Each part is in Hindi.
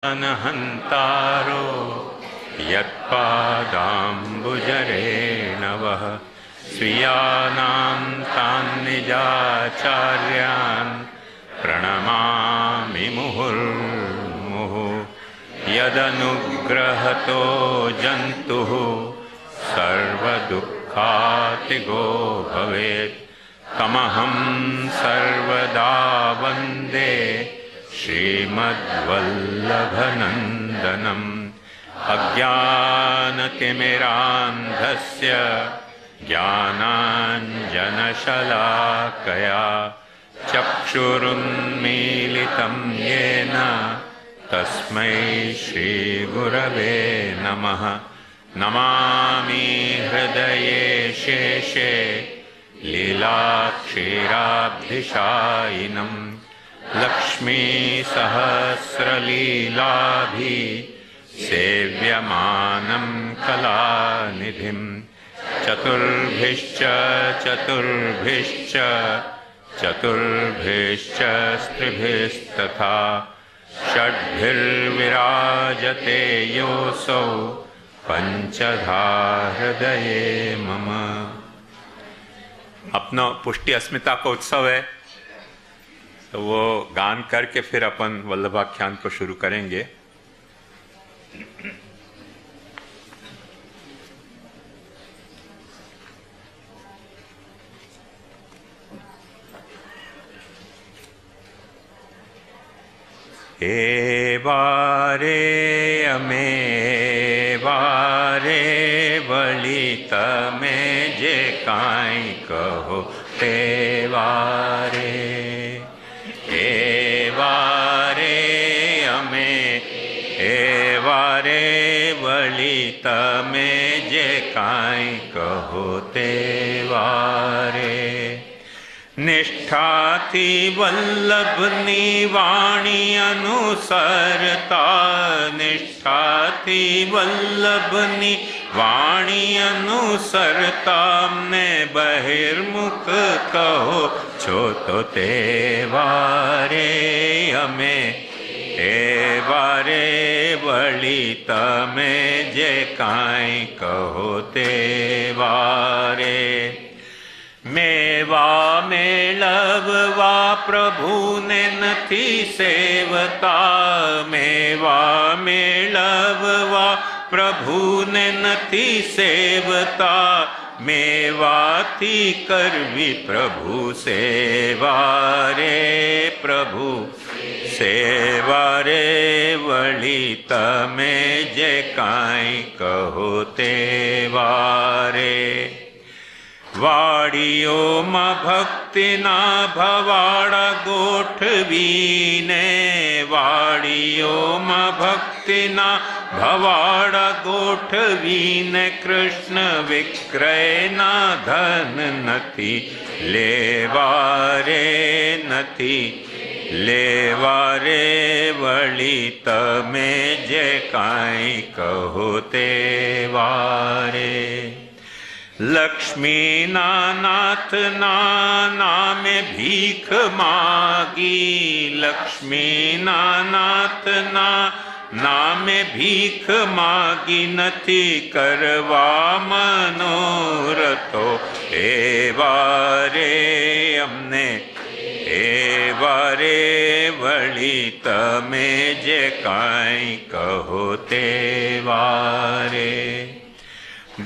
अनहन्तारो यत्पादाम्बुजरेणवः स्वीयानां तान्निजाचार्यान् प्रणमामि मुहुर्मुहुः। यदनुग्रहतो जन्तुः सर्वदुःखातिगो भवेत् तमहं सर्वदा वन्दे श्रीमद्वल्लभनन्दनम्। अज्ञानतिमिरान्धस्य ज्ञानाञ्जनशलाकया चक्षुरुन्मीलितं येन तस्मै श्रीगुरवे नमः। नमामि हृदये शेषे लीलाक्षीराब्धिशायिनम् लक्ष्मीसहस्रलीलाभि सेव्यमानं कलानिधिं चतुर्भिश्च स्त्रिभिस्तथा षड्भिर्विराजते योऽसौ पंचधा हृदये मम। अपना पुष्टि अस्मिता का उत्सव है, तो वो गान करके फिर अपन वल्लभाख्यान को शुरू करेंगे। हे वारे अमे वारे वली तमे जे काई कहो ते वारे। તમે જે કાંઈ કહો તે વારે। નિષ્ઠાથી વલ્લભની વાણી અનુસરતા નિષ્ઠાથી વલ્લભની વાણી અનુસરતા ને બહિર્મુખ કહો છો તો તે વારે અમે એ વારે વળી તમે જે કાંઈ કહો તે વારે। મેવા મેળવવા પ્રભુને નથી સેવતા મેવા મેળવવા પ્રભુને નથી સેવતા મેવાથી કરવી પ્રભુ સેવા રે પ્રભુ સેવા રે વળી તમે જે કાંઈ કહો તે વારે। વાડીઓમાં ભક્તિના ભવાડા ગોઠવીને વાડીઓમાં ભક્તિના ભવાડા ગોઠવીને કૃષ્ણ વિક્રયના ધન નથી લેવા રે નથી લેવા રે વળી તમે જે કાંઈ કહો તે વારે। લક્ષ્મીના નાથના નામે ભીખ માગી લક્ષ્મીના નાથના નામે ભીખ માગી નથી કરવા મનોરથો એ વારે અમને એ વારે વળી તમે જે કાંઈ કહો તે વારે।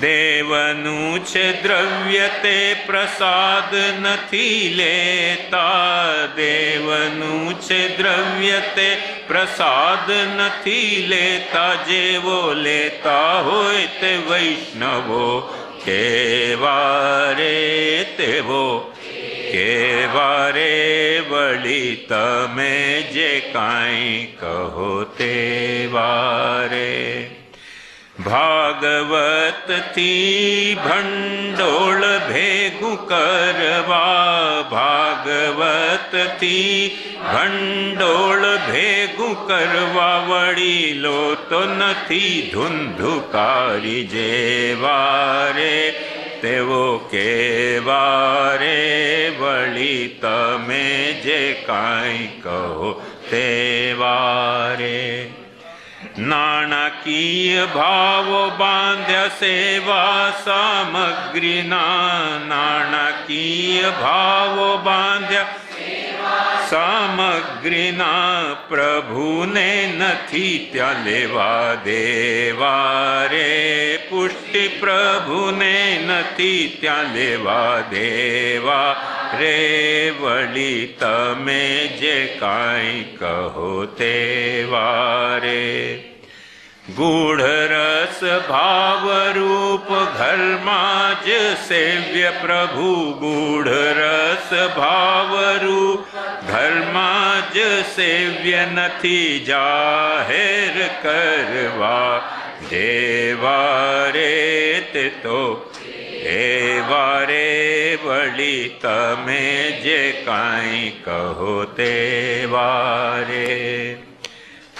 દેવનું છે દ્રવ્ય તે પ્રસાદ નથી લેતા દેવનું છે દ્રવ્ય તે પ્રસાદ નથી લેતા જેવો લેતા હોય તે વૈષ્ણવો કેવા રે તેવો કેવા રે વળી તમે જે કાંઈ કહો તે વારે। ભાગવતથી ભંડોળ ભેગું કરવા ભાગવતથી ભંડોળ ભેગું કરવા વડીલો તો નથી ધુંધુકારી જેવા રે તેવો કેવા રે વળી તમે જે કાંઈ કહો તે વારે। नाणकीय भाव बांध्य सेवा सामग्री नाणकीय भाव बांध्य સામગ્રીના પ્રભુને નથી ત્યાં લેવા દેવા રે પુષ્ટિ પ્રભુને નથી ત્યાં લેવા દેવા રે વળી તમે જે કાંઈ કહો તેવા રે ગૂઢ રસ ભાવ રૂપ ઘરમાં જ સેવ્ય પ્રભુ ગૂઢ રસ ભાવ રૂપ ઘરમાં જ સેવ્ય નથી જાહેર કરવા દેવા રે તે તો એવા રે વળી તમે જે કાંઈ કહો તેવા રે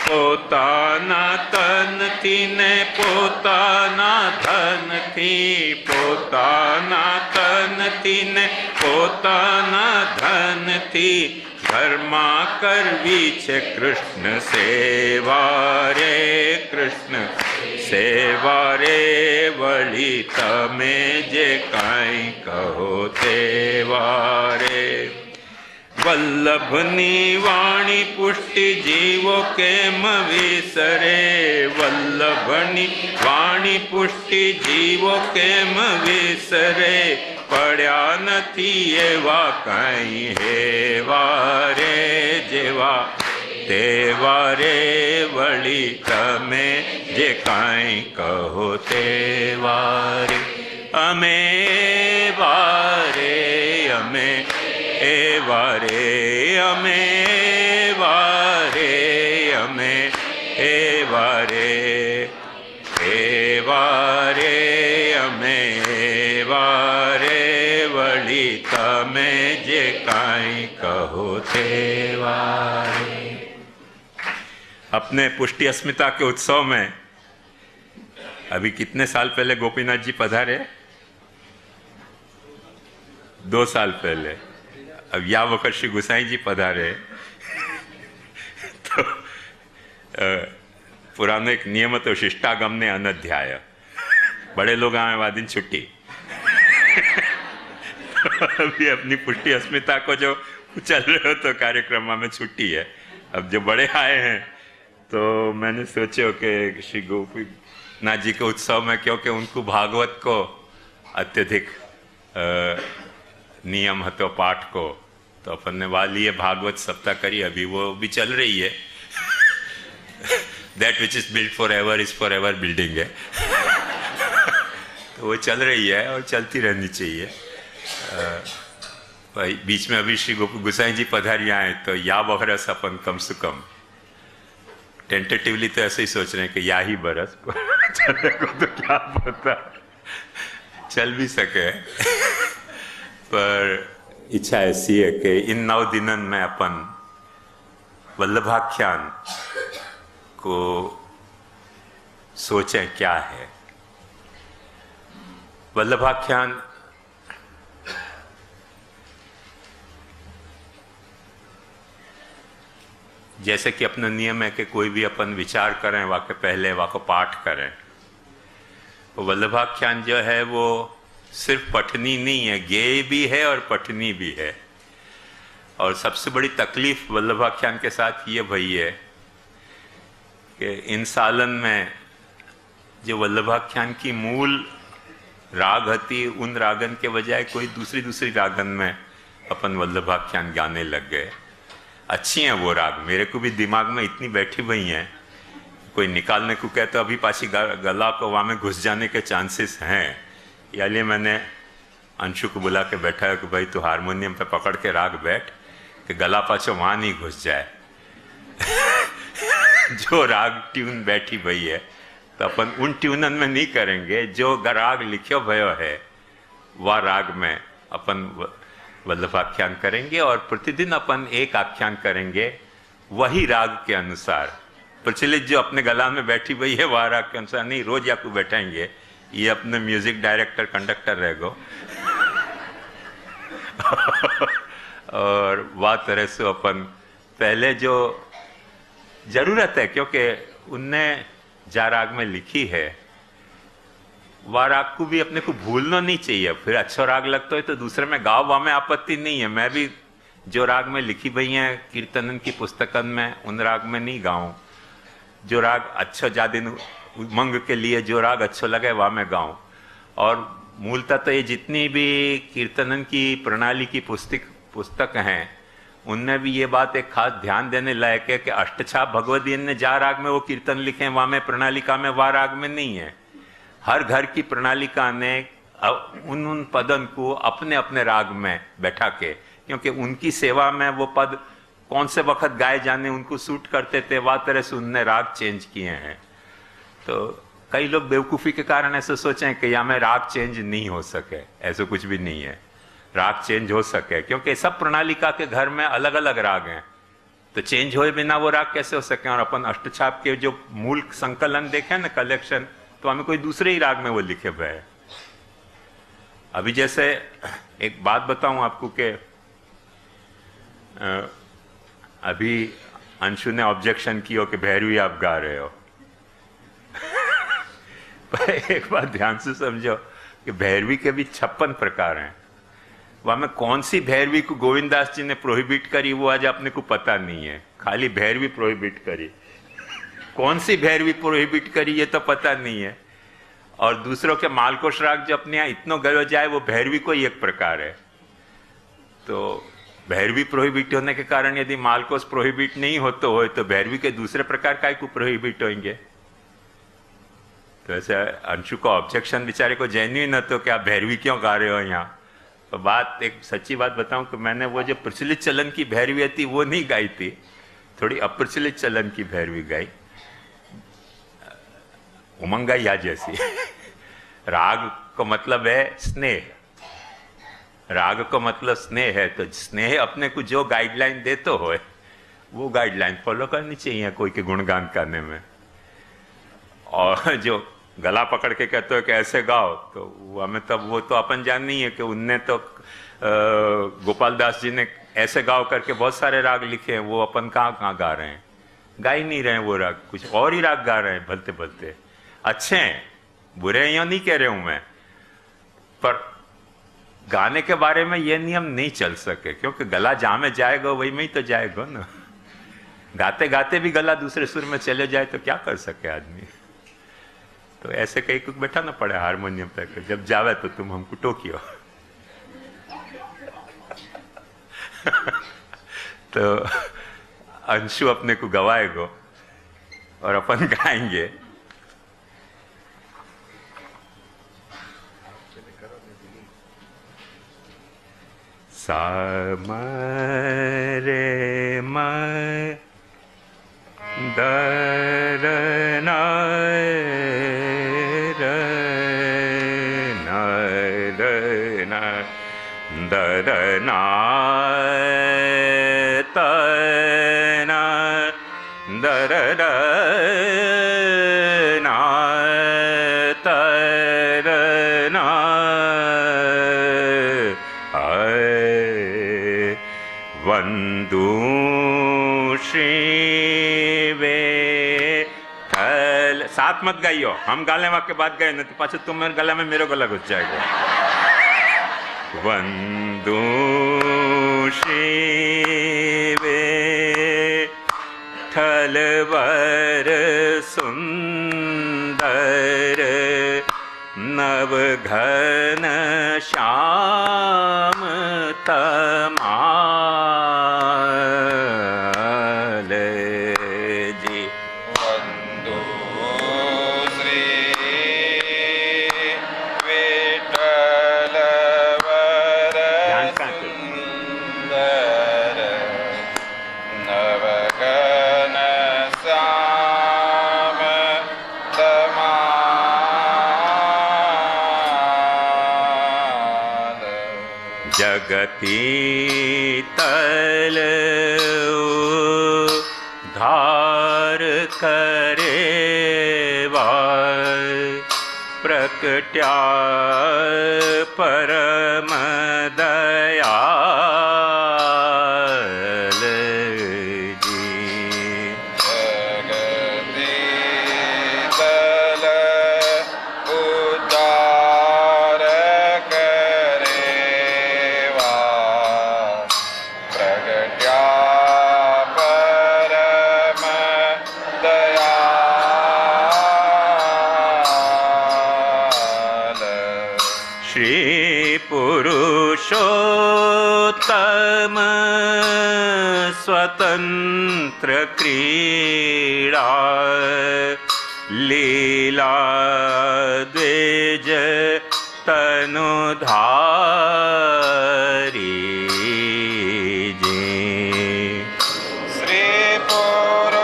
પોતાના તનથી ને પોતાના ધનથી પોતાના તનથી ને પોતાના ધનથી ઘરમાં કરવી છે કૃષ્ણ સેવા રે કૃષ્ણ સેવા રે વળી તમે જે કાંઈ કહો તેવા રે વલ્લભની વાણી પુષ્ટિ જીવો કેમ વિસરે વલ્લભની વાણી પુષ્ટિ જીવો કેમ વિસરે પડ્યા નથી એવા કાંઈ હેવા રે જેવા તેવા રે વળી તમે જે કાંઈ કહો તેવા રે અમે વારે અમે એવા રે અમે વારે અમે એવા રે એવા રે અમે એવા રે વળી તમે જે કાંઈ કહો તેવા રે। अपने पुष्टि अस्मिता के उत्सव में अभी कितने साल पहले गोपीनाथ जी पधारे? 2 साल पहले। अब या वक्त श्री गुसाई जी पधारे तो पुरानो एक नियम तो शिष्टागम ने अनध्याय बड़े लोग आए वादिन छुट्टी अभी अपनी पुष्टि अस्मिता को जो चल रहे हो तो कार्यक्रम में छुट्टी है। अब जो बड़े आए हैं तो मैंने सोचा कि श्री गोपीनाथ जी के उत्सव में क्योंकि उनको भागवत को अत्यधिक नियम है तो पाठ को तो अपन ने वाली भागवत सप्ताह करी अभी वो भी चल रही है that which is build for ever building है तो वो चल रही है और चलती रहनी चाहिए। भाई बीच में अभी श्री गुसाई जी पधारी आए तो या बरस अपन कम से कम टेंटेटिवली तो ऐसे ही सोच रहे हैं कि या ही बरस चलने को तो क्या पता चल भी सके पर इच्छा ऐसी है कि इन 9 दिनों में अपन वल्लभाख्यान को सोचें क्या है। वल्लभाख्यान जैसे कि अपना नियम है कि कोई भी अपन विचार करें वाके पहले वाको पाठ करें तो वल्लभाख्यान जो है वो सिर्फ पठनी नहीं है, गेय भी है और पठनी भी है। और सबसे बड़ी तकलीफ वल्लभाख्यान के साथ ये भई है कि इन सालन में जो वल्लभाख्यान की मूल राग हती उन रागन के बजाय कोई दूसरी रागन में अपन वल्लभाख्यान गाने लग गए। अच्छी हैं वो राग, मेरे को भी दिमाग में इतनी बैठी हुई हैं, कोई निकालने को कहते तो अभी पासी गला को वहाँ में घुस जाने के चांसेस हैं। या लिए मैंने अंशु को बुला के बैठा है कि भाई तू हारमोनियम पे पकड़ के राग बैठ कि गला पाछो वहाँ नहीं घुस जाए जो राग ट्यून बैठी हुई है तो अपन उन ट्यूनन में नहीं करेंगे, जो राग लिखो भयो है वह राग में अपन वल्लभाख्यान करेंगे और प्रतिदिन अपन एक आख्यान करेंगे वही राग के अनुसार। प्रचलित जो अपने गला में बैठी हुई है वह राग के अनुसार नहीं, रोज आपको बैठाएंगे, ये अपने म्यूजिक डायरेक्टर कंडक्टर रहेगो और वह तरह से अपन पहले जो जरूरत है क्योंकि उनने जा राग में लिखी है, वह राग को भी अपने को भूलना नहीं चाहिए। फिर अच्छा राग लगता है तो दूसरे में गाओ, वहाँ में आपत्ति नहीं है। मैं भी जो राग में लिखी भई हैं कीर्तनन की पुस्तकन में, उन राग में नहीं गाऊं। जो राग अच्छा ज्यादा उमंग के लिए जो राग अच्छा लगे वहाँ में गाऊं। और मूलतः तो ये जितनी भी कीर्तनन की प्रणाली की पुस्तक हैं, उनमें भी ये बात एक खास ध्यान देने लायक है कि अष्टछाप भगवदीन ने जा राग में वो कीर्तन लिखे हैं, वहाँ में प्रणालिका में वा राग में नहीं है। हर घर की प्रणालिका ने उन पदन को अपने अपने राग में बैठा के, क्योंकि उनकी सेवा में वो पद कौन से वक्त गाए जाने उनको सूट करते थे, वह तरह से उनने राग चेंज किए हैं। तो कई लोग बेवकूफ़ी के कारण ऐसे सोचें कि यहाँ में राग चेंज नहीं हो सके, ऐसा कुछ भी नहीं है। राग चेंज हो सके, क्योंकि सब प्रणालिका के घर में अलग अलग राग हैं, तो चेंज होए बिना वो राग कैसे हो सके। और अपन अष्टछाप के जो मूल संकलन देखें ना, कलेक्शन, तो हमें कोई दूसरे ही राग में वो लिखे हुए हैं। अभी जैसे एक बात बताऊं आपको कि अभी अंशु ने ऑब्जेक्शन की हो कि भैरवी आप गा रहे हो। पर एक बात ध्यान से समझो कि भैरवी के भी 56 प्रकार हैं। वह में कौन सी भैरवी को गोविंदास जी ने प्रोहिबिट करी वो आज अपने को पता नहीं है। खाली भैरवी प्रोहिबिट करी, कौन सी भैरवी प्रोहिबिट करी ये तो पता नहीं है। और दूसरों के मालकोश राग जो अपने यहाँ इतनो गयो जाए, वो भैरवी को ही एक प्रकार है। तो भैरवी प्रोहिबिट होने के कारण यदि मालकोश प्रोहिबिट नहीं होते हो तो भैरवी के दूसरे प्रकार काय को प्रोहिबिट होंगे। तो ऐसे अंशु को ऑब्जेक्शन बेचारे को जेन्युइन तो क्या भैरवी क्यों गा रहे हो यहाँ। तो बात एक सच्ची बात बताऊं कि मैंने वो जो प्रचलित चलन की भैरवी थी वो नहीं गाई थी, थोड़ी अप्रचलित चलन की भैरवी गाई, उमंगाइया जैसी। राग को मतलब है स्नेह, राग को मतलब स्नेह है, तो स्नेह अपने को जो गाइडलाइन देते हो वो गाइडलाइन फॉलो करनी चाहिए कोई के गुणगान करने में। और जो गला पकड़ के कहते हो कि ऐसे गाओ, तो वो हमें तब वो तो अपन जान नहीं है कि उनने तो गोपाल दास जी ने ऐसे गाओ करके बहुत सारे राग लिखे हैं, वो अपन कहाँ गा रहे हैं, गा ही नहीं रहे हैं वो राग, कुछ और ही राग गा रहे हैं भलते भलते। अच्छे हैं, बुरे हैं नहीं कह रहे हूं मैं, पर गाने के बारे में ये नियम नहीं चल सके, क्योंकि गला जहां में जाएगा वही में ही तो जाएगा ना। गाते गाते भी गला दूसरे सुर में चले जाए तो क्या कर सके आदमी। तो ऐसे कहीं कुछ बैठा ना पड़े हारमोनियम पे, जब जावे तो तुम हमको टोकियो। तो अंशु अपने को गवाएगो और अपन गाएंगे। सा म रे म द र न र न र न द र न त न द र र न त र न वंदू श्री वेठल। साथ मत गाइयो, हम गाले वहां के बाद गए नहीं तो पाछे तुम मेरे गला में मेरे गला घुस जाएगा। वंदू श्री वेठल वर सुंदर नव घन श्याम तमाल जी। वंदो श्री विठ्ठल वर सुंदर नवघन श्याम तमाल। जगती तल धार करेवा प्रकट्या परम दयाल जी। जगती तम स्वतंत्र क्रीड़ा लीला द्विज तनुधारी जी। श्री पुरुषोत्तम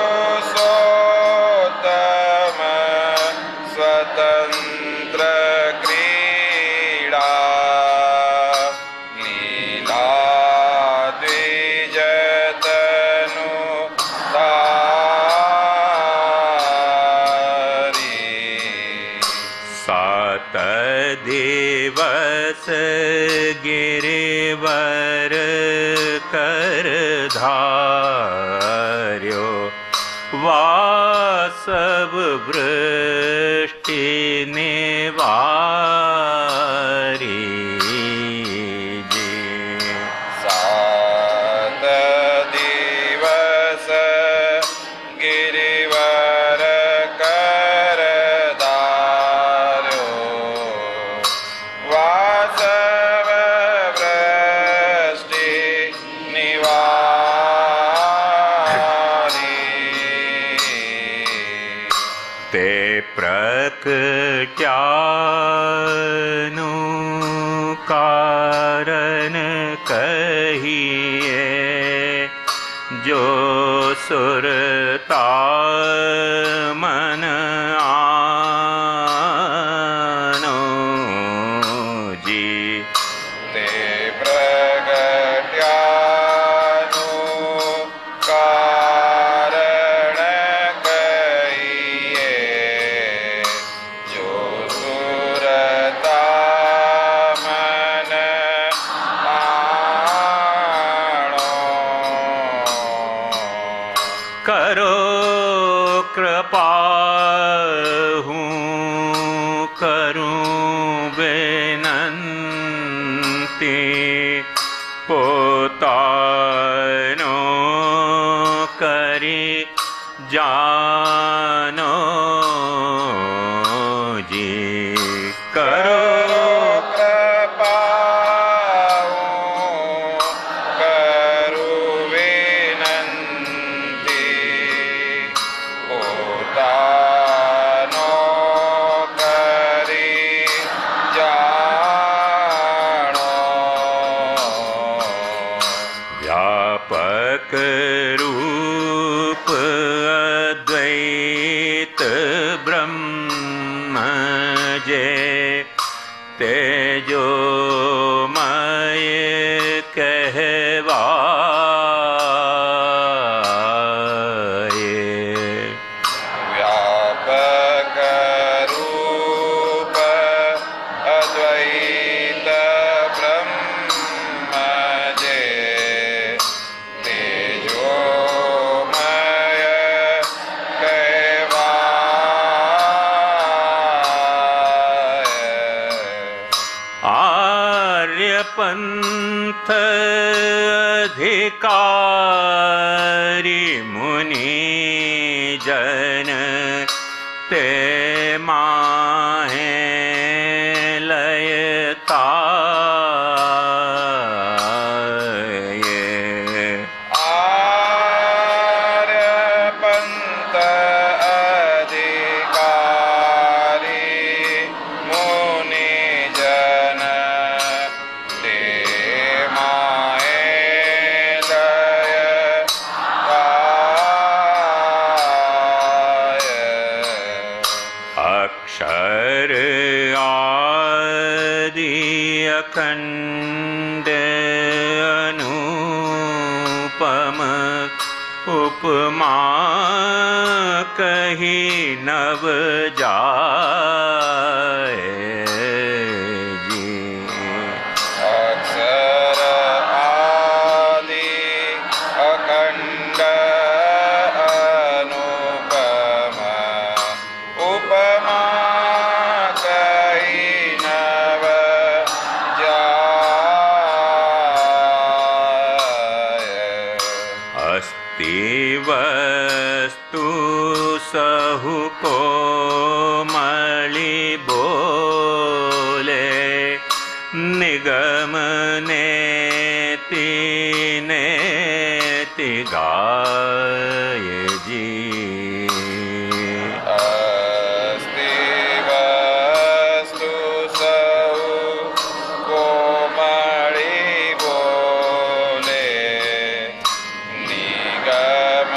स्वतंत्र क्रीड़ा लीला द्विज तनुधारी। सात दिवस गिरिवर कर धार्यो वासव वृष्टि निवारी जी। सात दिवस गिरिवर कर धार्यो वासव वृष्टि निवारी। ते प्रकट्यानु कारण कहिए जो सुरता मन आनो जी। ते प्रगट्यानु कारण कहिए जो सुरता मन आनो। करो कृपा हूँ करूँ बेनंती पोतानो करी जानो जी। करो कृपा करू विनंती पोतानो करी जानो। व्यापक रूप अद्वैत ब्रह्म जे तेजोमय कहवाए। व्यापक रूप अद्वैत ब्रह्म जे तेजोमय कहवाए। आर्यपंथ अधिकारी मुनि जन ते माहे लयता आर्यपंथ अधिकारी मुनि जन ते माहे लयताय। अक्षर आदि अखंड अनुपम उपमा कही नव जाए जी। अक्षर आदि अखंड अनुपम उपमा कही नव जाय। अस्ति वस्तु सहु को मणि बोले निगम नेति गाय जी। अस्ति वस्तु सौ कोमळी बोले निगम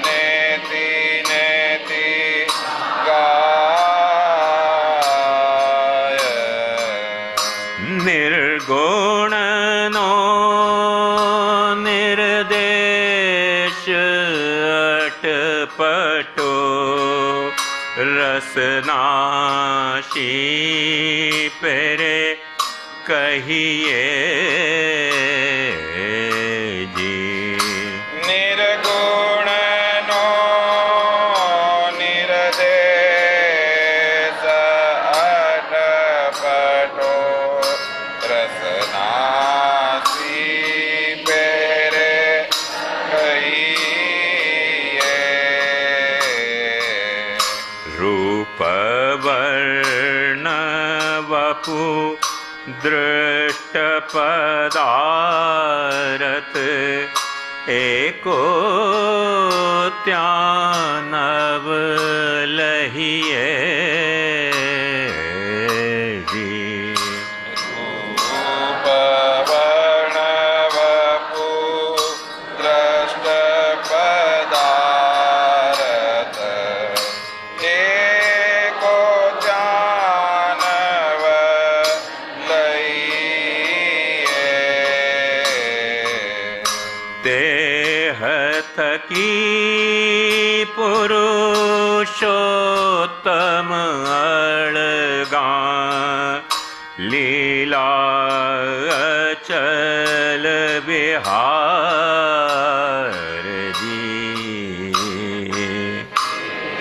नेति नेति गाय। निर्गुण नो निर्देश अटपटो रसनाशी पेरे कहिए जी। निर्गुण नो निर्देश अटपटो रसनासी पेरे कहिए। रूप वर्ण वपु दृष्ट पदारथ एको त्यानव लहिए जी। रूप वर्ण वपु दृष्ट पदारथ एको जानव लइए। देह थकी पुरुषोत्तम अड़गा लीला अचल बिहार जी।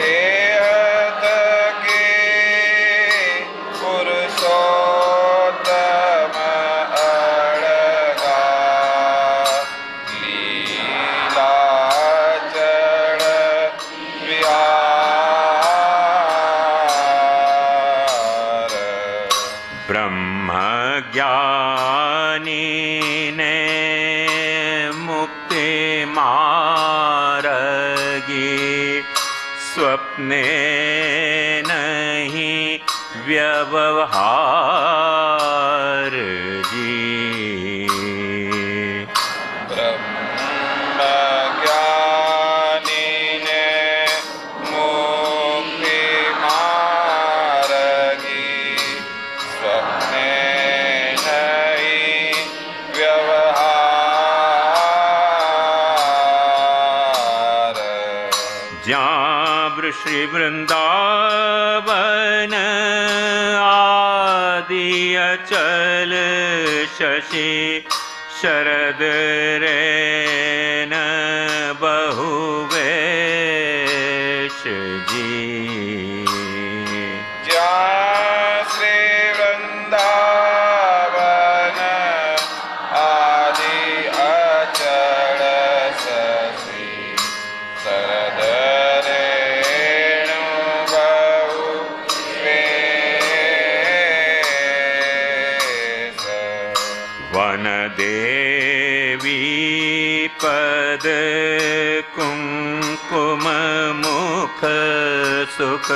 देहत के पुरुषोत्तम अड़गा लीला चढ़ बिहार। ब्रह्म ज्ञानी ने मुक्ति मारगी स्वप्ने नहीं व्यवहार जी। ब्रह्म ज्ञानी ने मुक्ति मारगी स्वप्ने नहीं व्यवहार। ज्ञान श्री वृंदावन आदि अचल शशि शरद रेन बहुवेश जी। ज्ञान श्री वृंदावन आदि अचल शशि शरद रेणु बहुवेश। वन देवी पद कुंकुम मुख सुख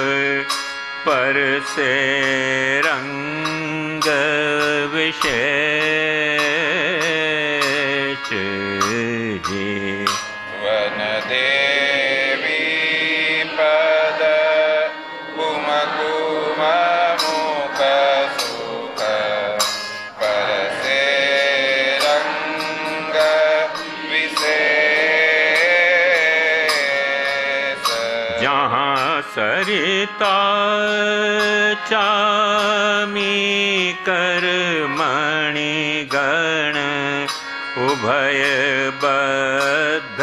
पर से रंग विशेष जी। वन देवी पद कुम कुम मुख सुख पर से रंग विशेष। जहाँ सरिता चामी कर मणि गण उभय बद्ध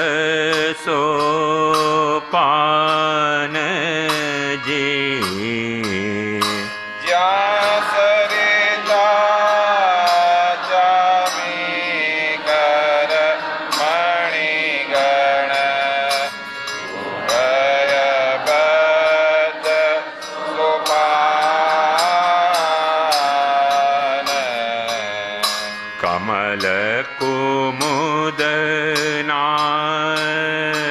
सोपान जी। ज्ञान सरिता चामी कर मणिगण उभय बद्ध सोपान। कमल कुमुद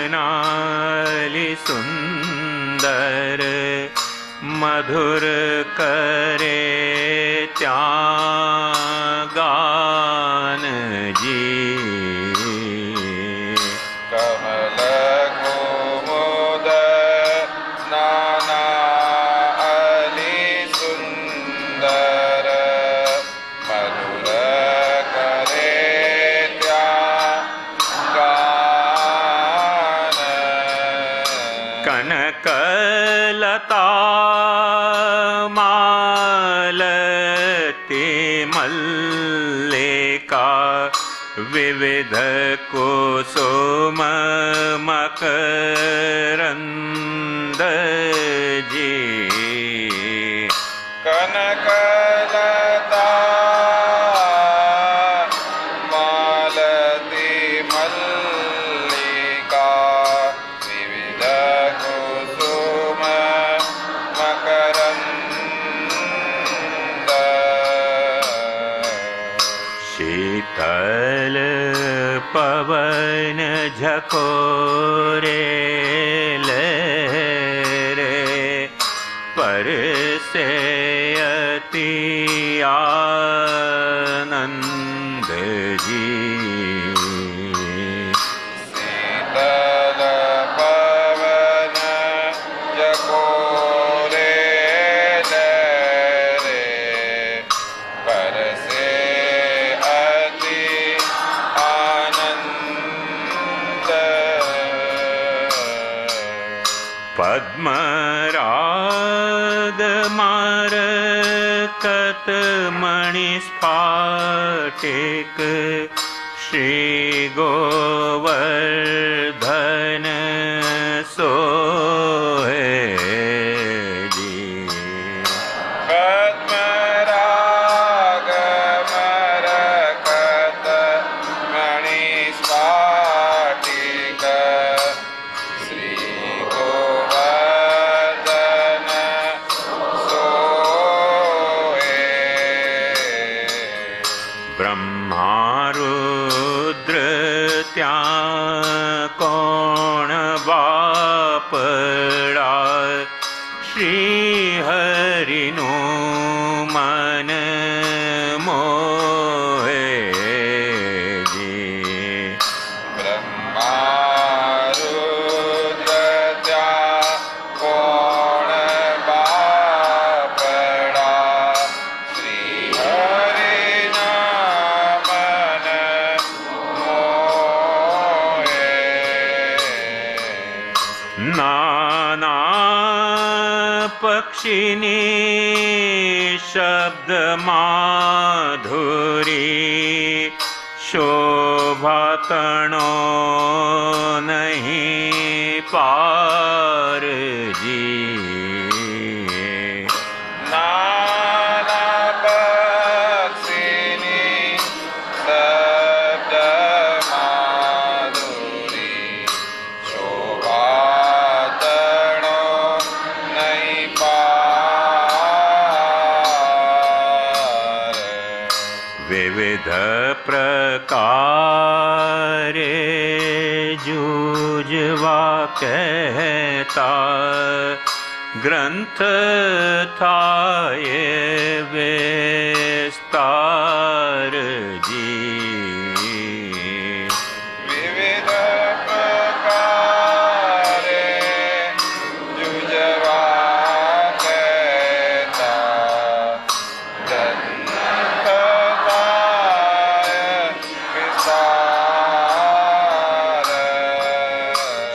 नाली सुंदर मधुर करे त्या गान जी। कमल कुमुद नाना अली सुंदर मधुर करे त्या गान। कनकलता मालती मल्लिका विविध कुसुम मकरंद जी। कनकलता मालती मल्लिका विविध कुसुम मकरंद। शीतल पवन झकोरे लहरे पर से अति आनंद जी। शीतल पवन जकोरे लहरे बरसे अति आनंद। पद्मराग मारकत मणि स्फाटिक श्री गोवर्धन सोहे जी। पद्मराग मरकत मणि स्फाटिक श्री गोवर्धन सोहे। ब्रह्मा रुद्र त्या कोण बापड़ा श्री हरिनु मन मोहे जी। ब्रह्मा रुद्र त्या कोण बापड़ा श्री हरिना मन मोहे। नाना पक्षिनी शब्द माधुरी शोभा तणो नहीं पार जी। नाना पक्षिनी शब्द माधुरी शोभा तणो नहीं पार। विविध प्रकारे जूझवा कहता ग्रंथ था ये विस्तार जी। विविध प्रकारे जुझवा कहता ग्रंथ था विस्तार।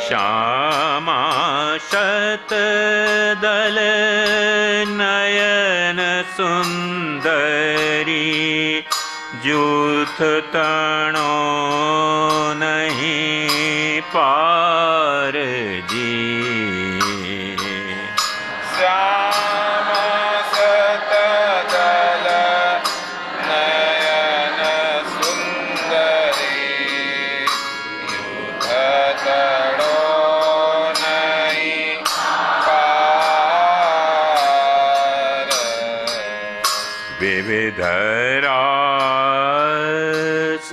श्यामा शतदल नयन सुंदरी जूथ तणो नहीं पार जी। श्याम सतदल नयन सुंदरी युध तड़ो नहीं पार। विविध रास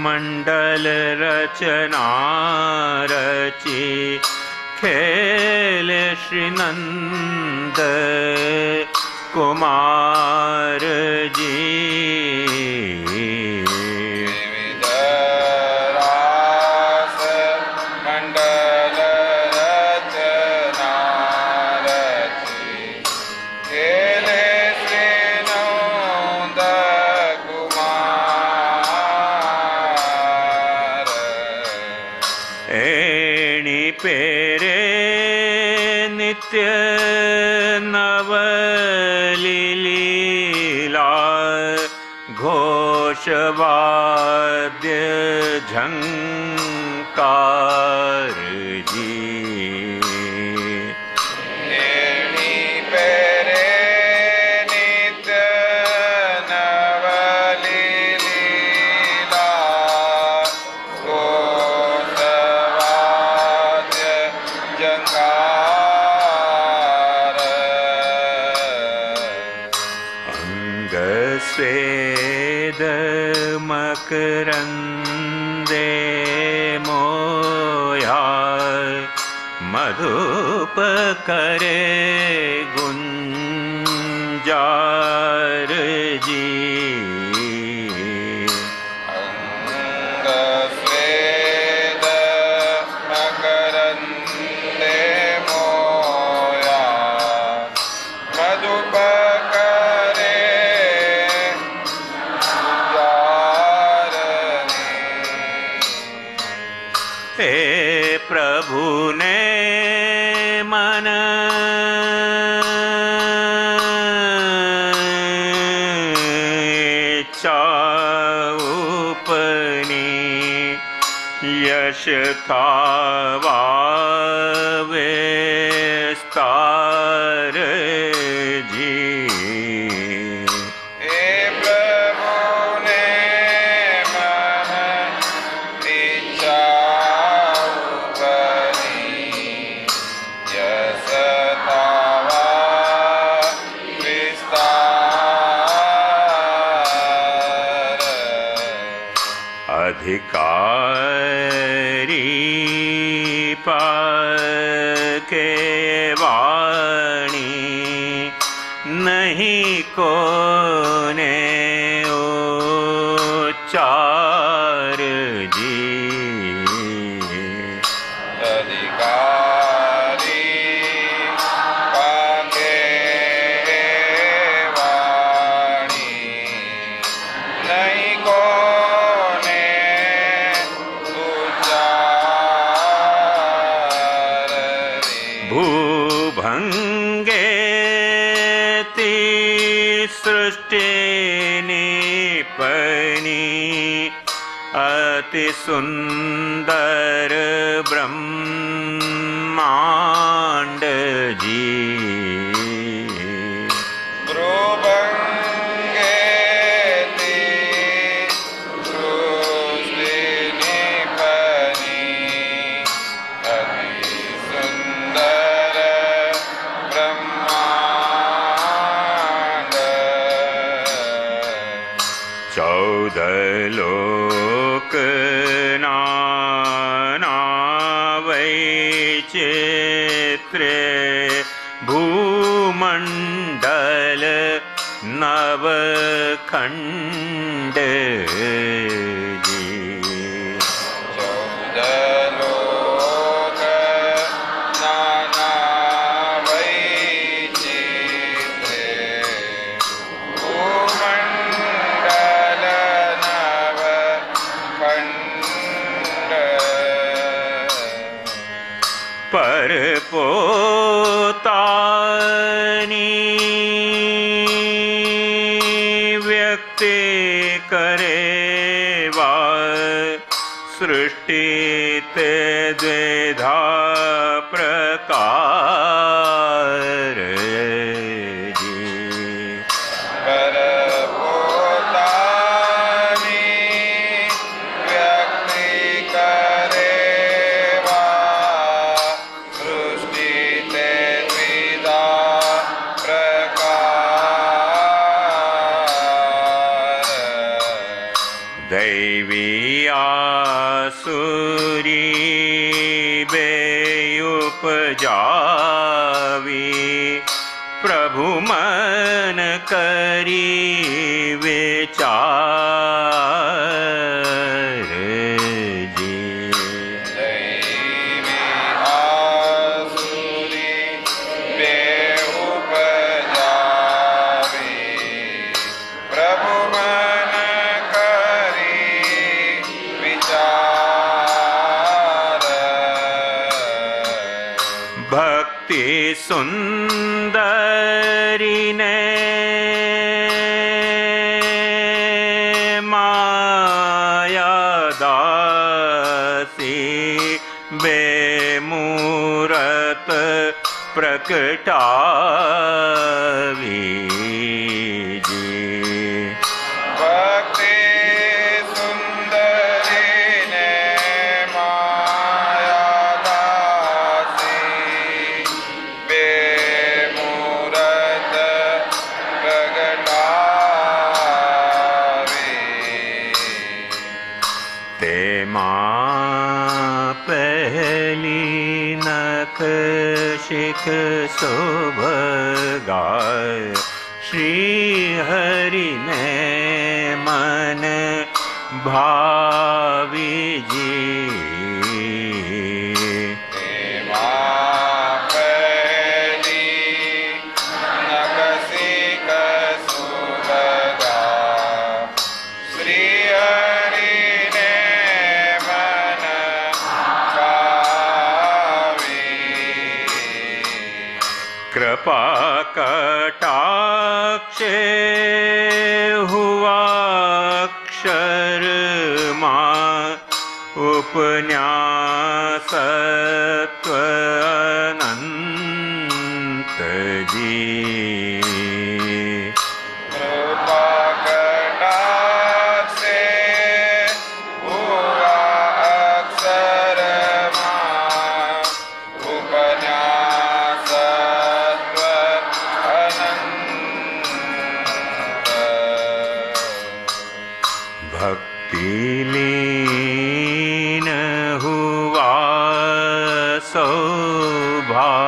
मंडल रचना रची खेल श्री नंद कुमार जी। विविध रास मंडल रचना रची खेले श्री नंद कुमार। एणी पेरे नित्य नवलीला घोषवाद्य झंकार जी। एणी पेरे नित्य नवलीला घोषवाद्य झंकार। अंग स्वेद मकरंदे मोया मधुप करे गुंजार जी। अंग स्वेद मकरंदे मोया मधुप करे गुंजारनी। हे प्रभु ने मन चाऊपनी यश थावा विस्तार जी। हे प्रभु ने मन इच्छा उपनी यश थावा विस्तार। अधिकारी पाके वाणी नहीं कोने उच्चार जी। अधिकारी पाके वाणी नहीं कोने उच्चारनी। भूभंगे ती सृष्टि निपनी अति सुंदर ब्रह्मांड जी। ध्रुवंगेति सृष्टि निपनी अति सुंदर ब्रह्मांड। 14 लोक नाना वैचित्र्य भूमंडल नवखंड जी। 14 लोक नाना वैचित्र्य भूमंडल नवखंड। पर पोतानी व्यक्ति करे वा सृष्टि ते द्विधा प्रकार जी। परपोतानि व्यक्ति करेवा सृष्टि ते द्विधा प्रकार। दैवी आसुरी बेउपजावी प्रभु मन करी विचार जी। दैवी आसुरी बेउपजावी प्रभु मन करी विचार। भक्ति सुंदरी ने माया दासी बेमूरत प्रकटावी जी। भक्ति सुंदरी ने माया दासी बेमूरत प्रगटावी। ते माँ पहली नख शिख शोभगाय श्री हरि ने मन भावी जी। माँ पहली नखशिख शोभगा श्री हरि ने मन भावी। कृपा कटाक्षे हुआ अक्षर माँ उपन्यासत्व अनंत जी। कृपा कटाक्षे हुआ अक्षर मां उपन्यासत्व अनंत। भक्ति लीन हुआ सौभागी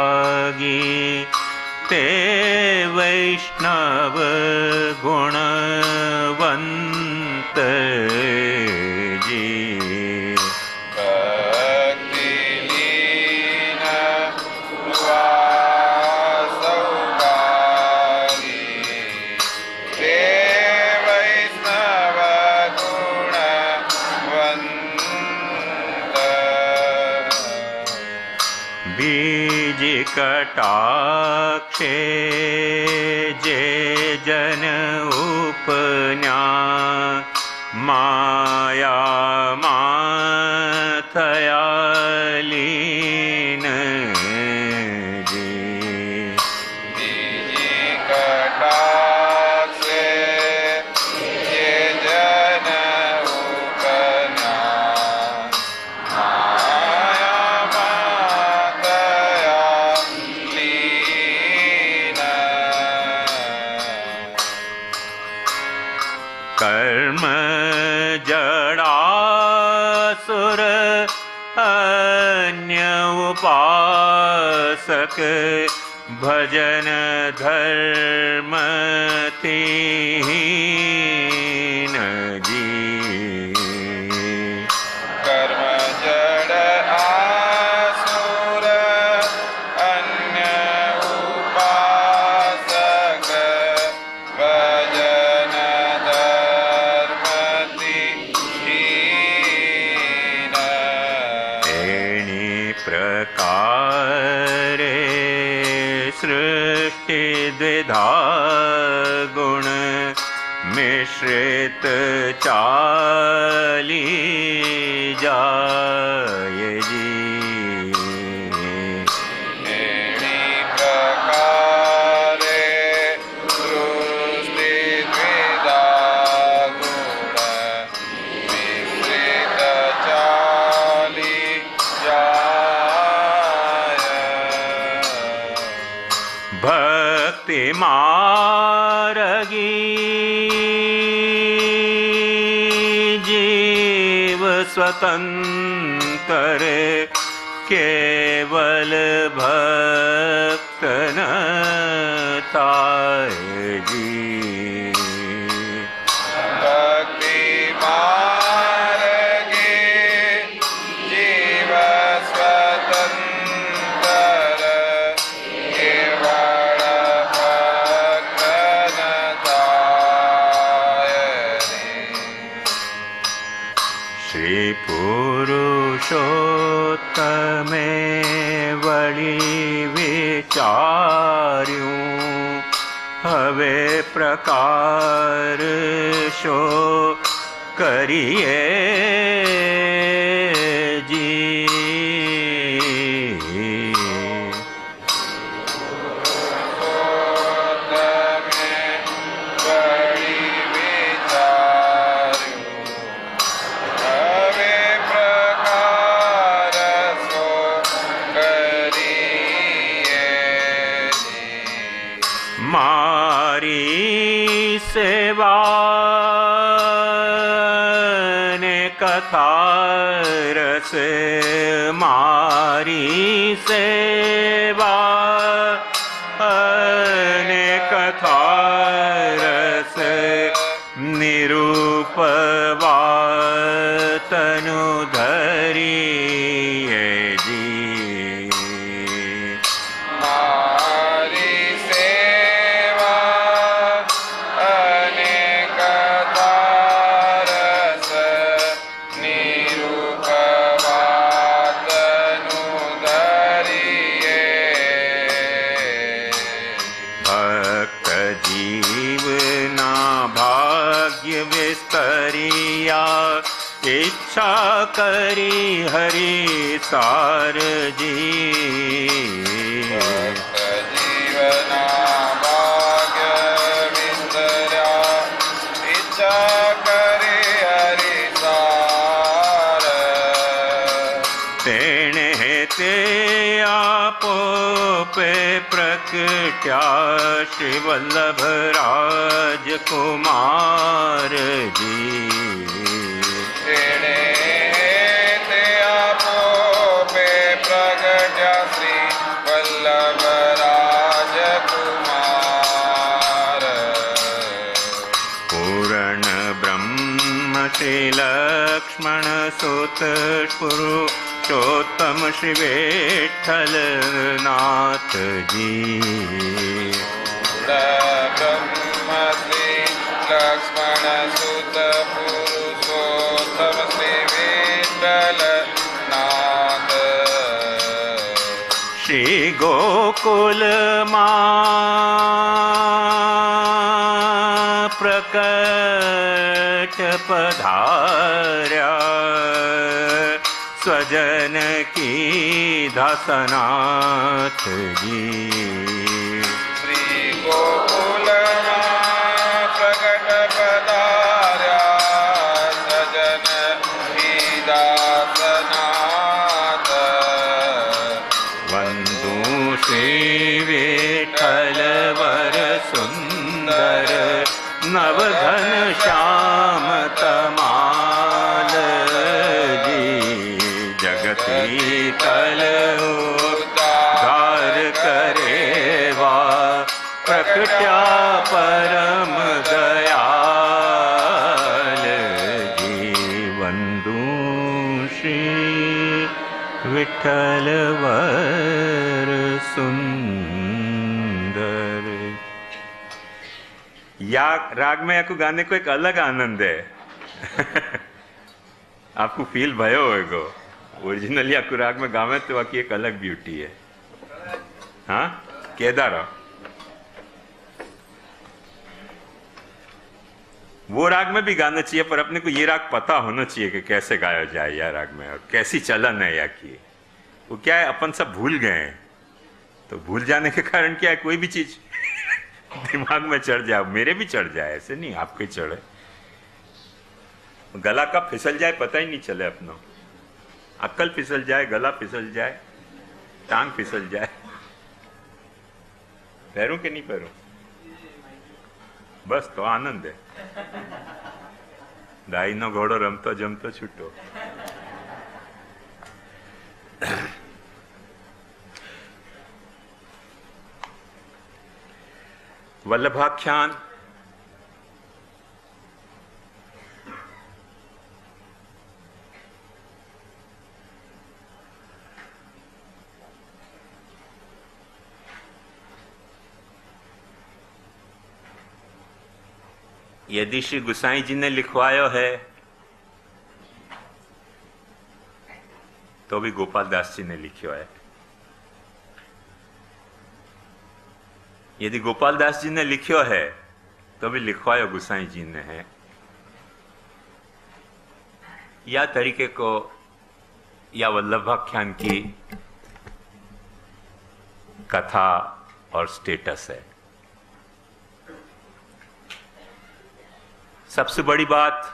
ते वैष्णव गुणवंत जी। भक्ति लीन हुआ सौभागी ते वैष्णव गुणवंत। बीज कटाक्षे जे जन उपन्या माया माथया लीन जी। बीजी कटाक्षे ये जन उपन्या माया मातया लीन। कर्म जड़ासुर अन्य उपासक भजन धर्म तीन जी। कर्म जड़ आसुर अन्य उपासक भजन धर्म तीन। एणी प्रकारे सृष्टि द्विधा गुण मिश्रित चाली जाय जी। एणी प्रकारे सृष्टि द्विधा गुण मिश्रित चाली जाय। भक्ति मार्गी जी स्वतंत्र केवल भक्त न ताए जी। भक्ति मार्गे जीव स्वतंत्र केवल भक्त न ताए रे। श्री पुरुषोत्तमे वळी विचार्यूं हवे प्रकार शो करिए जी। मारी सेवा ने कथा रस मारी सेवा ने कथा रस निरूपवा तनु धरिए जी। विस्तरिया इच्छा करी हरि सार जी। जीवना भाग्य विस्तर्या इच्छा करे हरि सार। तेणे ते आपो पे प्रकट्या श्री वल्लभ राजकुमार जी। तेणे ते आपो पे प्रकट्या श्री वल्लभ राजकुमार। पूर्ण ब्रह्म श्री लक्ष्मण सुत पुरुषोत्तम श्री विठ्ठल नाथ जी। ब्रह्म श्री लक्ष्मण सुत पुरुषोत्तम श्री विठ्ठल नाथ। श्री गोकुल प्रकट पधार्या स्वजन की दासनाथ जी। श्री गोकुल प्रकट पधार्या सजन की दासनाथ। वंदू श्री विठ्ठल वर सुंदर नवघन श्याम तमाल जी। जगती तल उद्धार करेवा प्रकट्या परम दयाल जी। वंदू श्री विठ्ठल वर सुंदर। या राग में आपको गाने को एक अलग आनंद है। आपको फील भयो होगा ओरिजिनली आपको राग में गावे तो आपकी एक अलग ब्यूटी है। हाँ केदार वो राग में भी गाना चाहिए, पर अपने को ये राग पता होना चाहिए कि कैसे गाया जाए या राग में और कैसी चलन है या की। वो क्या है अपन सब भूल गए हैं, तो भूल जाने के कारण क्या है कोई भी चीज दिमाग में चढ़ जाए, मेरे भी चढ़ जाए, ऐसे नहीं आपके चढ़े, गला कब फिसल जाए पता ही नहीं चले अपना, अक्ल फिसल जाए, गला फिसल जाए, टांग फिसल जाए, पैरों के नहीं पैरों, बस तो आनंद है। दाई नो घोड़ो रमतो जमतो छूटो। वल्लभाख्यान यदि श्री गुसाई जी ने लिखवायो है तो भी गोपाल दास जी ने लिखियो है। यदि गोपाल दास जी ने लिखियो है तो भी लिखवायो गुसाई जी ने है। या तरीके को या वल्लभाख्यान की कथा और स्टेटस है। सबसे बड़ी बात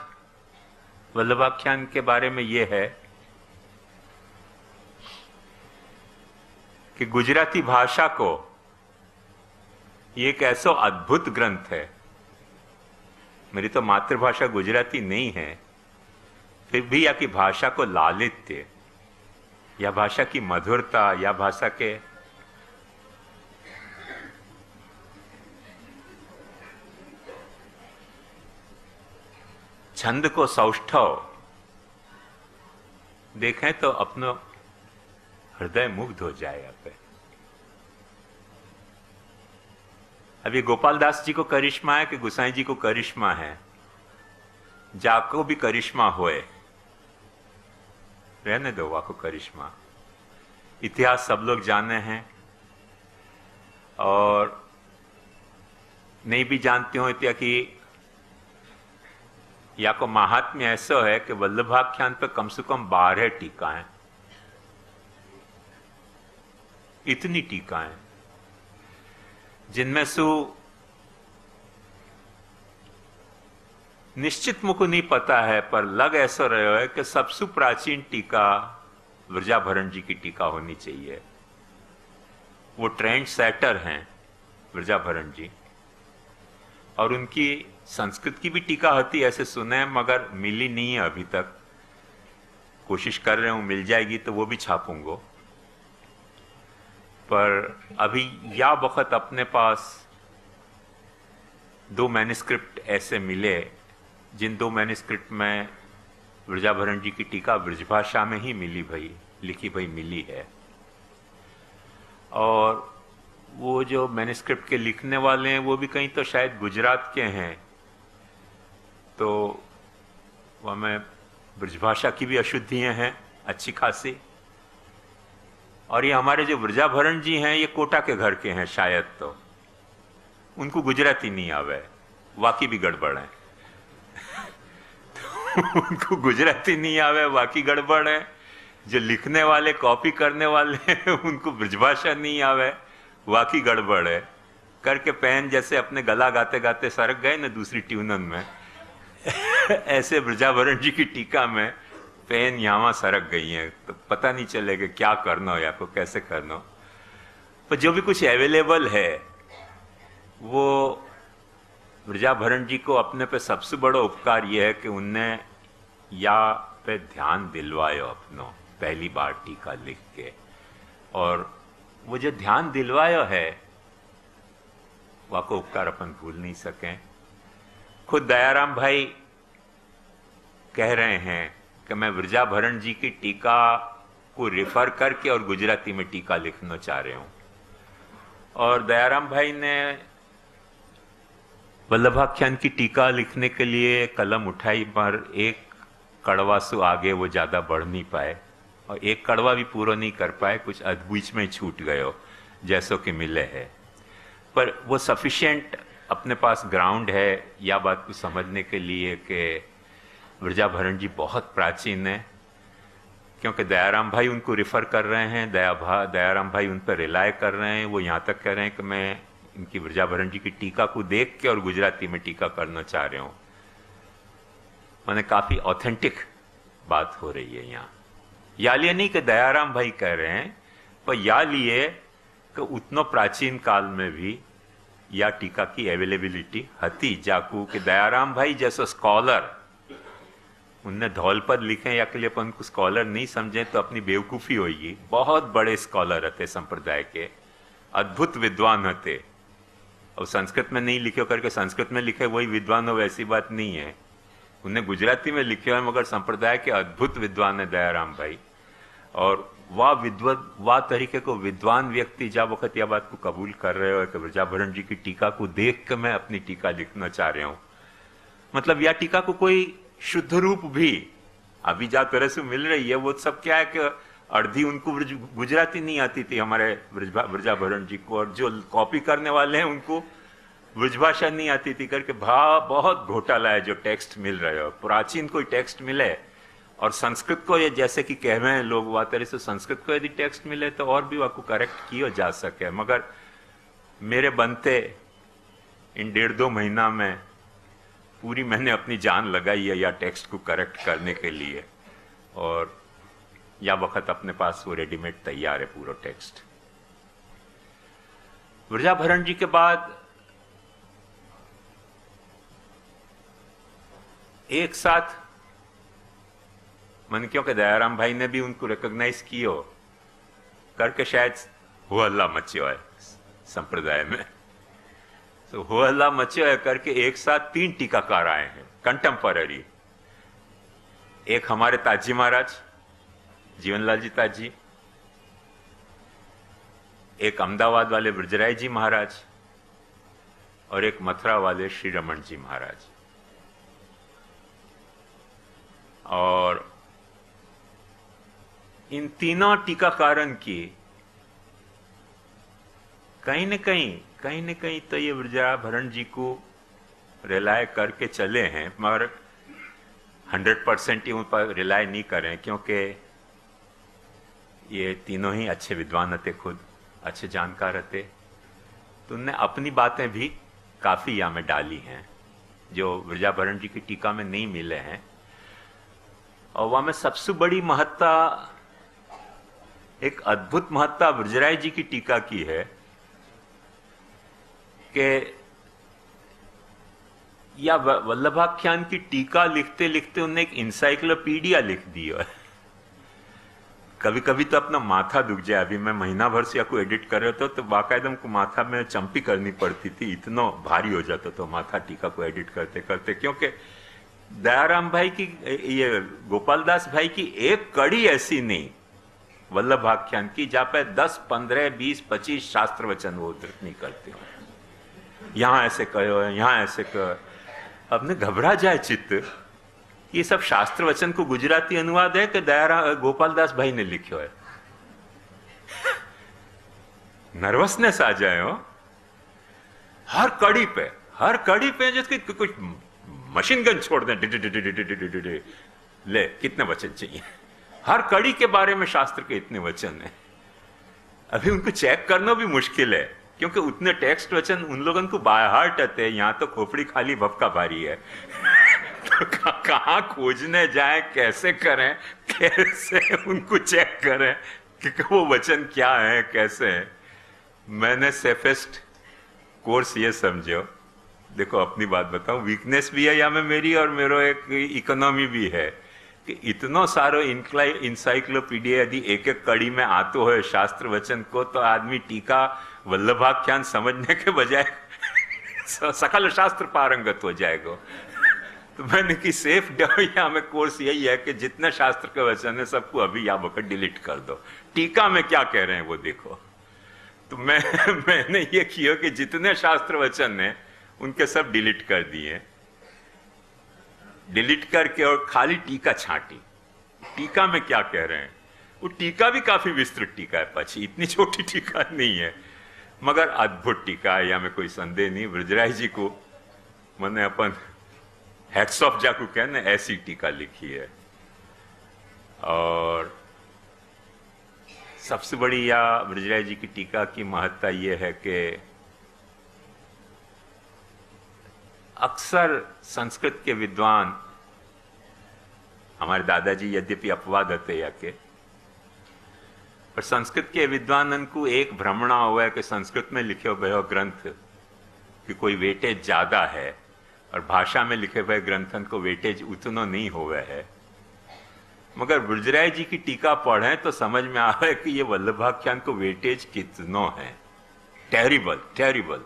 वल्लभाख्यान के बारे में यह है कि गुजराती भाषा को ये एक ऐसा अद्भुत ग्रंथ है। मेरी तो मातृभाषा गुजराती नहीं है, फिर भी या की भाषा को लालित्य या भाषा की मधुरता या भाषा के छंद को सौष्ठव देखें तो अपनो हृदय मुग्ध हो जाए। यहाँ पे अभी गोपाल दास जी को करिश्मा है कि गुसाई जी को करिश्मा है? जाको भी करिश्मा होए, रहने दो वाको करिश्मा। इतिहास सब लोग जाने हैं और नहीं भी जानते हो इतिहास की या को महात्म्य ऐसा है कि वल्लभाख्यान पे कम से कम 12 टीकाएं, इतनी टीकाएं जिनमें से निश्चित मुझको नहीं पता है पर लग ऐसा रहा है कि सबसे प्राचीन टीका विरजाभरण जी की टीका होनी चाहिए। वो ट्रेंड सेटर हैं विरजाभरण जी और उनकी संस्कृत की भी टीका होती ऐसे सुने हैं मगर मिली नहीं है अभी तक। कोशिश कर रहे हूं, मिल जाएगी तो वो भी छापूंगा। पर अभी या वक्त अपने पास 2 मैन्युस्क्रिप्ट ऐसे मिले जिन 2 मैन्युस्क्रिप्ट में विरजाभरण जी की टीका ब्रजभाषा में ही मिली भाई, लिखी भाई मिली है। और वो जो मैन्युस्क्रिप्ट के लिखने वाले हैं वो भी कहीं तो शायद गुजरात के हैं, तो वह में ब्रजभाषा की भी अशुद्धियां हैं अच्छी खासी। और ये हमारे जो विरजाभरण जी हैं ये कोटा के घर के हैं शायद, तो उनको गुजराती नहीं आवे, वाकई भी गड़बड़ है। तो उनको गुजराती नहीं आवे, वाकई गड़बड़ है। जो लिखने वाले कॉपी करने वाले हैं उनको ब्रजभाषा नहीं आवे, वाकई गड़बड़ है। करके पेन जैसे अपने गला गाते गाते सरक गए ना दूसरी ट्यूनन में ऐसे ब्रजाभरण जी की टीका में पेन यहाँ सरक गई है, तो पता नहीं चलेगा क्या करना हो या को कैसे करना हो। पर जो भी कुछ अवेलेबल है वो ब्रजाभरण जी को अपने पे सबसे बड़ा उपकार यह है कि उनने या पे ध्यान दिलवायो अपनो पहली बार टीका लिख के। और वो जो ध्यान दिलवायो है वाको उपकार अपन भूल नहीं सकें। खुद दयाराम भाई कह रहे हैं कि मैं विरजाभरण जी की टीका को रेफर करके और गुजराती में टीका लिखना चाह रहे हूं। और दयाराम भाई ने वल्लभाख्यान की टीका लिखने के लिए कलम उठाई पर एक कड़वा से आगे वो ज्यादा बढ़ नहीं पाए और एक कड़वा भी पूरा नहीं कर पाए, कुछ बीच में छूट गयो जैसो कि मिले है। पर वो सफिशिएंट अपने पास ग्राउंड है या बात को समझने के लिए कि विरजाभरण जी बहुत प्राचीन है, क्योंकि दयाराम भाई उनको रिफर कर रहे हैं, दयाराम भाई उन पर रिलाय कर रहे हैं। वो यहाँ तक कह रहे हैं कि मैं इनकी विरजाभरण जी की टीका को देख के और गुजराती में टीका करना चाह रहे हूँ। मैंने काफी ऑथेंटिक बात हो रही है यहाँ। या लिए नहीं कि दयाराम भाई कह रहे हैं, पर या लिए कि उतनो प्राचीन काल में भी या टीका की अवेलेबिलिटी हती जाकू कि दयाराम भाई जैसा स्कॉलर उनने धौल पद लिखे या के लिए अपन को स्कॉलर नहीं समझे तो अपनी बेवकूफ़ी होगी। बहुत बड़े स्कॉलर थे, संप्रदाय के अद्भुत विद्वान थे और संस्कृत में नहीं लिखे करके संस्कृत में लिखे वही विद्वान हो, वैसी बात नहीं है। उन्हें गुजराती में लिखे है, मगर संप्रदाय के अद्भुत विद्वान है दयाराम भाई। और वाह तरीके को विद्वान व्यक्ति जब वक्त यह बात को कबूल कर रहे हो कि वृजाभरण जी की टीका को देख के मैं अपनी टीका लिखना चाह रहा हूं। मतलब यह टीका को कोई शुद्ध रूप भी अभी जा तरह से मिल रही है, वो सब क्या है कि अर्धी उनको गुजराती नहीं आती थी हमारे वृजाभरण जी को, और जो कॉपी करने वाले हैं उनको ब्रजभाषा नहीं आती थी करके बहुत घोटाला है जो टेक्स्ट मिल रहे हो। प्राचीन कोई टेक्स्ट मिले और संस्कृत को, ये जैसे कि कह रहे हैं लोग वह तरह से संस्कृत को यदि टेक्स्ट मिले तो और भी आपको करेक्ट किया जा सके। मगर मेरे बनते इन 1.5-2 महीना में पूरी मैंने अपनी जान लगाई है या टेक्स्ट को करेक्ट करने के लिए, और या वक्त अपने पास वो रेडीमेड तैयार है पूरा टेक्स्ट। वृजाभरण जी के बाद एक साथ मन क्यों कि दयाराम भाई ने भी उनको रिकॉग्नाइज किया करके शायद हो हल्ला मच्यो है संप्रदाय में। तो हो हल्ला मच्यो है करके एक साथ 3 टीकाकार आए हैं कंटेम्पररी। एक हमारे ताजी महाराज जीवनलाल जी ताजी, एक अहमदाबाद वाले ब्रजराय जी महाराज, और एक मथुरा वाले श्री रमन जी महाराज। और इन तीनों टीकाकारन की कहीं न कहीं तो ये वृजाभरण जी को रिलाय करके चले हैं, मगर 100% ही उन पर रिलाय नहीं करें, क्योंकि ये तीनों ही अच्छे विद्वान थे, खुद अच्छे जानकार थे। तो उनने अपनी बातें भी काफी यहाँ में डाली हैं जो वृजाभरण जी की टीका में नहीं मिले हैं। और वहां में सबसे बड़ी महत्ता, एक अद्भुत महत्ता ब्रजराय जी की टीका की है कि या वल्लभाख्यान की टीका लिखते लिखते उन्होंने एक इंसाइक्लोपीडिया लिख दी है। कभी कभी तो अपना माथा दुख जाए। अभी मैं महीना भर से या को एडिट कर रहा था तो बाकायदा हमको माथा में चंपी करनी पड़ती थी, इतना भारी हो जाता तो माथा टीका को एडिट करते करते, क्योंकि दयाराम भाई की, ये गोपाल दास भाई की एक कड़ी ऐसी नहीं वल्लभाख्यान की जहां पे 10, 15, 20, 25 शास्त्र वचन वो उद्धृत नहीं करते हो। यहां ऐसे कहो, यहां ऐसे कहो, अपने घबरा जाए चित्त। ये सब शास्त्र वचन को गुजराती अनुवाद है कि गोपाल दास भाई ने लिखो है। नर्वसनेस आ जाए हो हर कड़ी पे जिसकी कुछ मशीन गन छोड़ दें, ले कितने वचन चाहिए। हर कड़ी के बारे में शास्त्र के इतने वचन हैं, अभी उनको चेक करना भी मुश्किल है, क्योंकि उतने टेक्स्ट वचन उन लोगों को बाय हार्ट आते हैं। यहां तो खोपड़ी खाली भपका भारी है। तो कहां खोजने जाए, कैसे करें, कैसे उनको चेक करें कि वो वचन क्या है, कैसे है। मैंने सेफेस्ट कोर्स ये समझो, देखो अपनी बात बताऊं, वीकनेस भी है या में मेरी, और मेरा एक इकोनॉमी भी है कि इतना सारो इंसाइक्लोपीडिया यदि एक एक कड़ी में आतो है शास्त्र वचन को, तो आदमी टीका वल्लभाख्यान समझने के बजाय सकल शास्त्र पारंगत हो जाएगा। तो मैंने कि सेफ यहाँ में कोर्स यही है कि जितने शास्त्र के वचन है सबको अभी या वक्त डिलीट कर दो, टीका में क्या कह रहे हैं वो देखो। तो मैंने ये किया कि जितने शास्त्र वचन है उनके सब डिलीट कर दिए, डिलीट करके और खाली टीका छांटी। टीका में क्या कह रहे हैं, वो टीका भी काफी विस्तृत टीका है, पची इतनी छोटी टीका नहीं है, मगर अद्भुत टीका है, या में कोई संदेह नहीं। ब्रजराय जी को मैंने अपन हैट्स ऑफ जाकू कहने ऐसी टीका लिखी है। और सबसे बड़ी या ब्रजराय जी की टीका की महत्ता यह है कि अक्सर संस्कृत के विद्वान, हमारे दादाजी यद्यपि अपवाद थे या के, पर संस्कृत के विद्वानन को एक भ्रमणा हुआ है कि संस्कृत में लिखे हुए ग्रंथ की कोई वेटेज ज्यादा है और भाषा में लिखे हुए ग्रंथन को वेटेज उतना नहीं हुआ है। मगर ब्रजराय जी की टीका पढ़ें तो समझ में आ रहा है कि ये वल्लभाख्यान को वेटेज कितना है। Terrible terrible.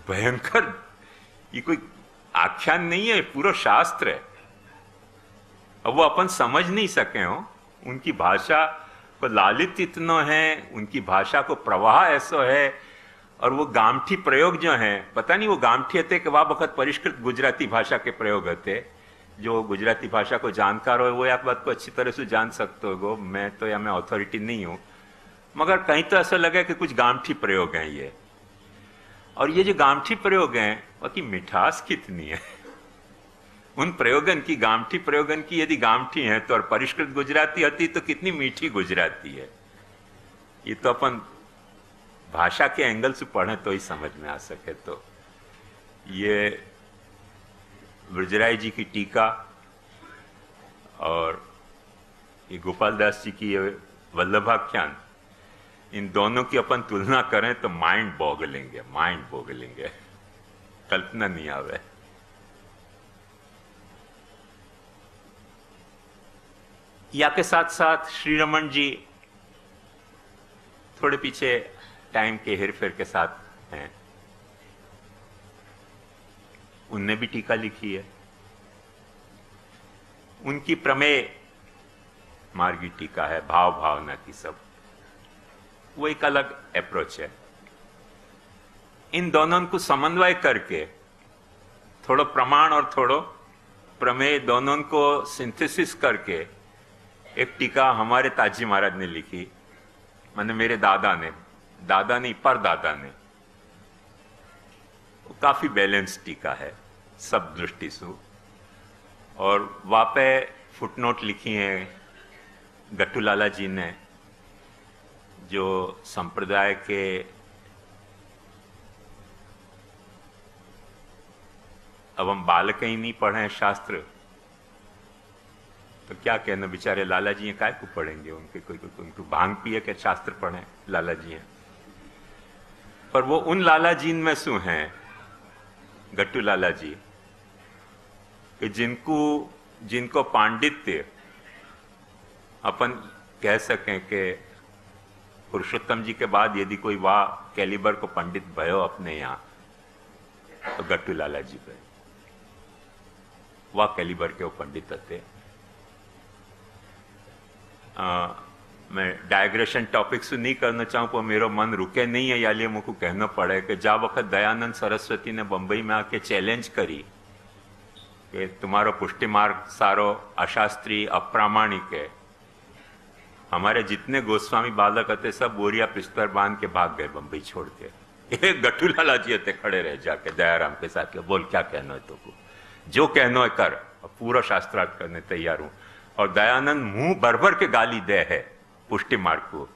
भयंकर, ये कोई आख्यान नहीं है, पूरा शास्त्र है। अब वो अपन समझ नहीं सके हो, उनकी भाषा को लालित इतना है, उनकी भाषा को प्रवाह ऐसा है, और वो गामठी प्रयोग जो है, पता नहीं वो गामठी होते कि वह वक्त परिष्कृत गुजराती भाषा के प्रयोग होते। जो गुजराती भाषा को जानकार हो वो एक बात को अच्छी तरह से जान सकते हो, मैं तो या मैं अथॉरिटी नहीं हूं, मगर कहीं तो ऐसा लगे कि कुछ गामठी प्रयोग हैं ये। और ये जो गामठी प्रयोग हैं उसकी मिठास कितनी है, उन प्रयोगन की, गामठी प्रयोगन की यदि गामठी है तो, और परिष्कृत गुजराती होती तो कितनी मीठी गुजराती है। ये तो अपन भाषा के एंगल से पढ़ें तो ही समझ में आ सके। तो ये ब्रजराय जी की टीका और ये गोपाल दास जी की ये वल्लभाख्यान, इन दोनों की अपन तुलना करें तो माइंड बोगलेंगे, कल्पना नहीं आवे। या के साथ साथ श्री रमन जी थोड़े पीछे टाइम के हेरफेर के साथ हैं, उनने भी टीका लिखी है। उनकी प्रमेय मार्गी टीका है, भाव भावना की सब, वो एक अलग अप्रोच है। इन दोनों को समन्वय करके थोड़ा प्रमाण और थोड़ा प्रमेय दोनों को सिंथेसिस करके एक टीका हमारे ताजी महाराज ने लिखी, माने मेरे दादा नहीं परदादा ने। वो काफी बैलेंस टीका है सब दृष्टि से, और वापे फुटनोट लिखी हैं गट्टूलाला जी ने, जो संप्रदाय के अब हम बालक ही नहीं पढ़े शास्त्र तो क्या कहना, बेचारे लाला जी काय को पढ़ेंगे, उनके कोई उनको भांग पिए के शास्त्र पढ़े लाला जी हैं। पर वो उन लाला जी में शू हैं गट्टू लाला जी कि जिनको पांडित्य अपन कह सकें कि पुरुषोत्तम जी के बाद यदि कोई वाह कैलिबर को पंडित भयो अपने यहाँ तो गट्टू लाला जी पे, वाह कैलिबर के वो पंडित थे। मैं डायग्रेशन टॉपिक से नहीं करना चाहूँ पर मेरा मन रुके नहीं है, या लिए मुझको कहना पड़े कि जा वक्त दयानंद सरस्वती ने बंबई में आके चैलेंज करी कि तुम्हारा पुष्टि मार्ग सारो अशास्त्रीय अप्रामाणिक है, हमारे जितने गोस्वामी बालक थे सब बोरिया पिस्तर बांध के भाग गए बंबई छोड़ के। एक गट्टू लाला जी थे खड़े रह जाके दयाराम के साथ, बोल क्या कहना है तो को, जो कहना है कर, पूरा शास्त्रार्थ करने तैयार हूं। और दयानंद मुंह भर भर के गाली दे है पुष्टि मार्ग को,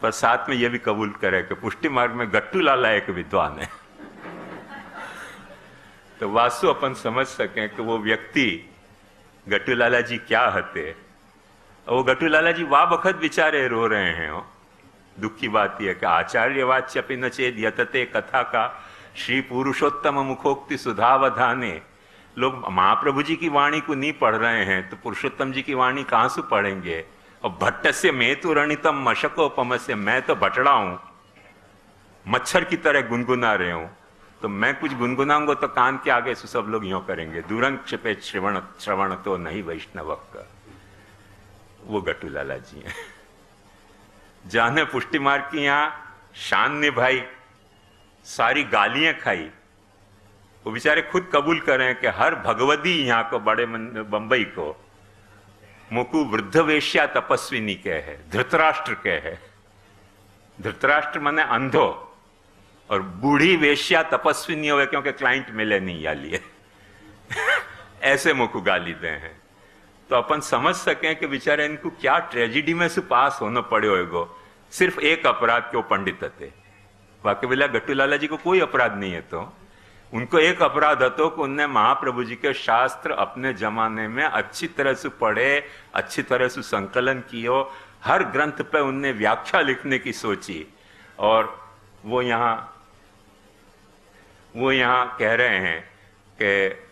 पर साथ में यह भी कबूल करे कि पुष्टि मार्ग में गट्टू लाला एक विद्वान है। तो वास्तु अपन समझ सकें कि वो व्यक्ति गट्टू लाला जी क्या हते। वो गट्टू लाला जी वाह वक्त बेचारे रो रहे हैं। दुख की बात यह कि आचार्य वाच्यपि न चेद यतते कथा का श्री पुरुषोत्तम मुखोक्ति सुधावधाने। लोग महाप्रभु जी की वाणी को नहीं पढ़ रहे हैं तो पुरुषोत्तम जी की वाणी कहां से पढ़ेंगे। और भट्ट से मैं तो रणितम मशकोपम से, मैं तो भटड़ा हूं, मच्छर की तरह गुनगुना रहे हूं, तो मैं कुछ गुनगुनाऊंगा तो कान के आगे से सब लोग यूं करेंगे, दूरंग क्षिपे श्रवण तो नहीं वैष्णव का। वो गट्टू लाला जी हैं। जाने पुष्टि मार्ग की यहां शान निभाई, सारी गालियां खाई, वो बेचारे खुद कबूल करें कि हर भगवती यहाँ को बड़े बंबई को मुकु वृद्ध वेश्या तपस्विनी के है, धृतराष्ट्र के है। धृतराष्ट्र माने अंधो और बूढ़ी वेश्या तपस्विनी हो क्योंकि क्लाइंट मिले नहीं या लिए ऐसे मुकु गाली दे हैं। तो अपन समझ सकें कि बेचारे इनको क्या ट्रेजिडी में से पास होना पड़े होएगो, सिर्फ एक अपराध के वो पंडित थे। बाकी बिला गट्टू लाला जी को कोई अपराध नहीं है, तो उनको एक अपराध હતો कि उनने महाप्रभु जी के शास्त्र अपने जमाने में अच्छी तरह से पढ़े, अच्छी तरह से संकलन कियो, हर ग्रंथ पे उनने व्याख्या लिखने की सोची। और वो यहाँ कह रहे हैं कि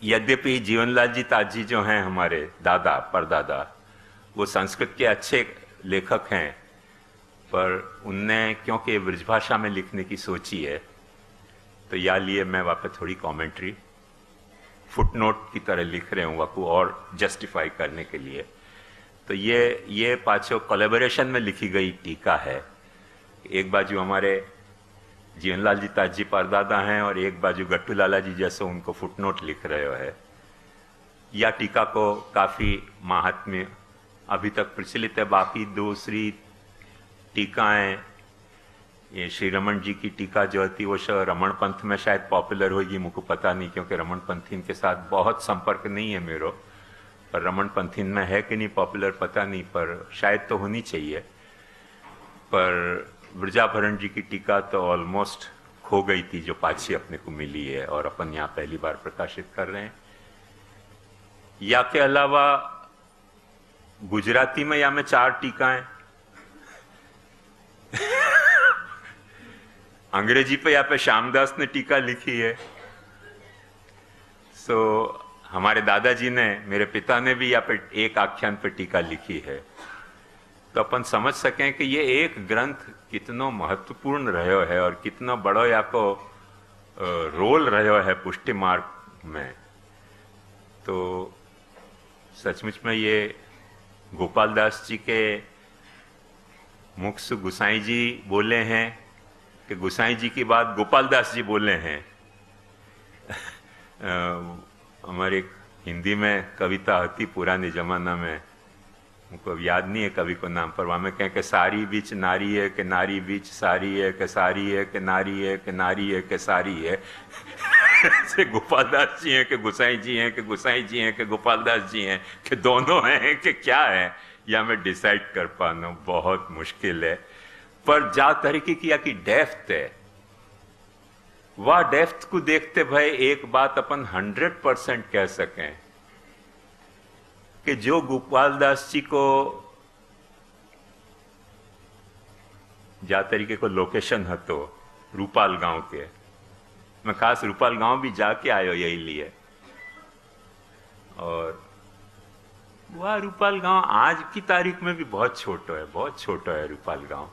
यद्यपि जीवनलाल जी ताजी जो हैं हमारे दादा परदादा, वो संस्कृत के अच्छे लेखक हैं, पर उनने क्योंकि ब्रजभाषा में लिखने की सोची है तो या लिए मैं वहाँ पे थोड़ी कमेंट्री फुटनोट की तरह लिख रहे हूँ वाकू और जस्टिफाई करने के लिए। तो ये पांचों कोलैबोरेशन में लिखी गई टीका है। एक बाजू हमारे जीवनलाल जी ताज जी परदादा हैं और एक बाजू गट्टू लाला जी जैसे उनको फुटनोट लिख रहे हो। या टीका को काफ़ी महात्म्य अभी तक प्रचलित है। बाकी दूसरी टीकाएं, ये श्री रमन जी की टीका जो थी वो रमण पंथ में शायद पॉपुलर होगी, मुझको पता नहीं, क्योंकि रमण पंथीन के साथ बहुत संपर्क नहीं है मेरो। पर रमण पंथीन में है कि नहीं पॉपुलर पता नहीं, पर शायद तो होनी चाहिए। पर वृजाभरण जी की टीका तो ऑलमोस्ट खो गई थी, जो पाछी अपने को मिली है और अपन यहाँ पहली बार प्रकाशित कर रहे हैं। या के अलावा गुजराती में या में 4 टीकाएं, अंग्रेजी पे या पे श्यामदास ने टीका लिखी है। सो हमारे दादाजी ने, मेरे पिता ने भी या पे एक आख्यान पे टीका लिखी है। तो अपन समझ सकें कि ये एक ग्रंथ कितना महत्वपूर्ण रहो है और कितना बड़ो या को रोल रहो है पुष्टि मार्ग में। तो सचमुच में ये गोपाल दास जी के मुख से गुसाई जी बोले हैं कि गुसाई जी की बात गोपाल दास जी बोले हैं। हमारे हिंदी में कविता होती पुराने जमाना में, उनको याद नहीं है कवि को नाम, पर वहां में कहें कि सारी बीच नारी है कि नारी बीच सारी है कि सारी है कि नारी है कि नारी है कि सारी है। से गोपाल दास जी हैं कि गुसाई जी हैं कि गुसाई जी हैं कि गोपाल दास जी हैं कि दोनों हैं कि क्या है, या मैं डिसाइड कर पाना बहुत मुश्किल है। पर जा तरीके की या की डेप्थ है, वह डेप्थ को देखते भाई एक बात अपन 100% कह सकें कि जो गोपाल दास जी को जा तरीके को लोकेशन हतो रूपाल गांव के, मैं खास रूपाल गांव भी जाके आयो यही लिए। और वह रूपाल गांव आज की तारीख में भी बहुत छोटो है, बहुत छोटो है रूपाल गांव।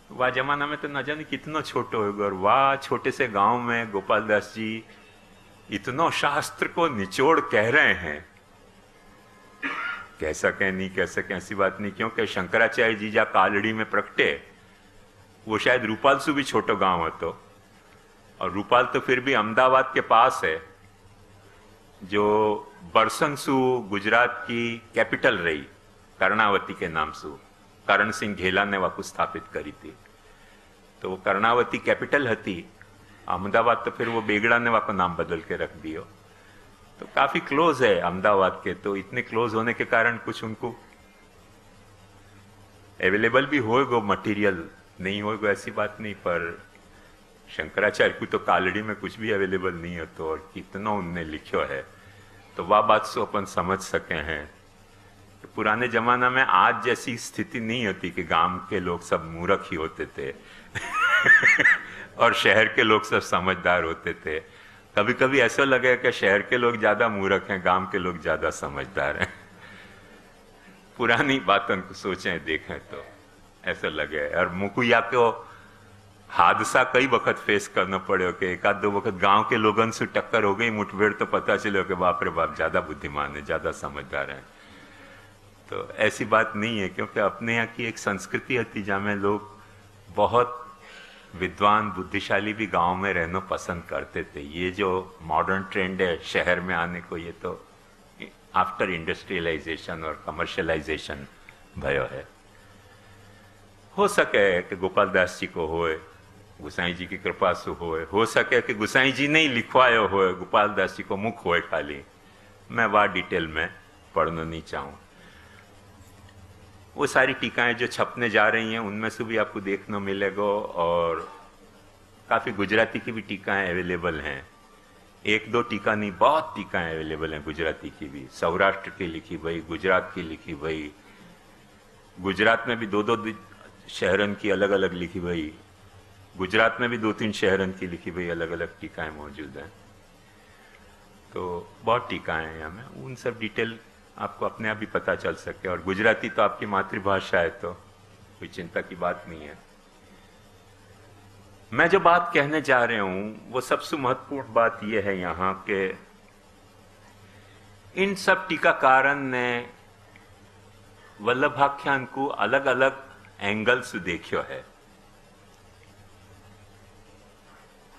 वह जमाना में तो न जाने कितना छोटो होगा, और वह छोटे से गांव में गोपाल दास जी इतना शास्त्र को निचोड़ कह रहे हैं। कह सकें नहीं कह सकें ऐसी बात नहीं, क्योंकि शंकराचार्य जी जा कालड़ी में प्रगटे, वो शायद रूपाल से भी छोटो गांव हतो, और रूपाल तो फिर भी अहमदाबाद के पास है, जो बरसन सु गुजरात की कैपिटल रही, कर्णावती के नाम से करण सिंह घेला ने वाकू स्थापित करी थी। तो वो कर्णावती कैपिटल हती, अहमदाबाद तो फिर वो बेगड़ा ने वाको नाम बदल के रख दियो। तो काफी क्लोज है अहमदाबाद के, तो इतने क्लोज होने के कारण कुछ उनको अवेलेबल भी होएगो मटेरियल, नहीं होएगो ऐसी बात नहीं। पर शंकराचार्य को तो कालड़ी में कुछ भी अवेलेबल नहीं है, तो और कितना उनने लिखो है, तो वह बात से अपन समझ सके हैं कि पुराने जमाना में आज जैसी स्थिति नहीं होती कि गांव के लोग सब मूर्ख ही होते थे और शहर के लोग सब समझदार होते थे। कभी कभी ऐसा लगे कि शहर के लोग ज्यादा मूर्ख हैं, गांव के लोग ज्यादा समझदार हैं। पुरानी बातों को सोचें देखें तो ऐसा लगे। और मुकुया को हादसा कई वक्त फेस करना पड़े कि एक आध 2 वक्त गांव के लोगों से टक्कर हो गई मुठभेड़, तो पता चले कि बाप रे बाप ज्यादा बुद्धिमान है, ज्यादा समझदार है। तो ऐसी बात नहीं है, क्योंकि अपने यहाँ की एक संस्कृति होती जहाँ में लोग बहुत विद्वान बुद्धिशाली भी गांव में रहना पसंद करते थे। ये जो मॉडर्न ट्रेंड है शहर में आने को, ये तो आफ्टर इंडस्ट्रियलाइजेशन और कमर्शियलाइजेशन भयो है। हो सके कि गोपाल दास जी को होए, गुसाई जी की कृपा से हो सके कि गुसाई जी नहीं लिखवायो होए, गोपाल दास जी को मुख होए खाली। मैं वह डिटेल में पढ़ना नहीं चाहूँ। वो सारी टीकाएं जो छपने जा रही हैं उनमें से भी आपको देखना मिलेगा, और काफ़ी गुजराती की भी टीकाएं अवेलेबल हैं। 1-2 टीका नहीं, बहुत टीकाएं अवेलेबल हैं गुजराती की भी। सौराष्ट्र की लिखी भई, गुजरात की लिखी भई, गुजरात में भी 2-2 शहरन की अलग अलग लिखी भई, गुजरात में भी 2-3 शहरन की लिखी भई अलग अलग टीकाएं मौजूद हैं। तो बहुत टीकाएं हैं हमें, उन सब डिटेल आपको अपने आप ही पता चल सके। और गुजराती तो आपकी मातृभाषा है, तो कोई चिंता की बात नहीं है। मैं जो बात कहने जा रहा हूं वो सबसे महत्वपूर्ण बात यह है यहां के इन सब टीकाकारन ने वल्लभाख्यान को अलग अलग एंगल से देखियो है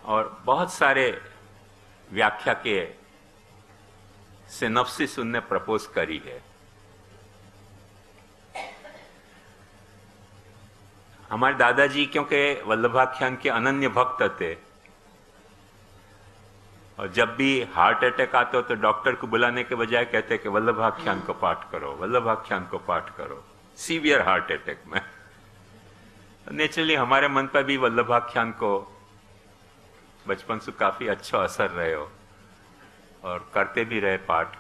और बहुत सारे व्याख्या के सिनॉप्सिस उनने प्रपोज करी है। हमारे दादाजी क्योंकि वल्लभाख्यान के अनन्य भक्त थे और जब भी हार्ट अटैक आता हो तो डॉक्टर को बुलाने के बजाय कहते कि वल्लभाख्यान को पाठ करो, वल्लभाख्यान को पाठ करो, सीवियर हार्ट अटैक में। नेचुरली हमारे मन पर भी वल्लभाख्यान को बचपन से काफी अच्छा असर रहे हो और करते भी रहे पाठ।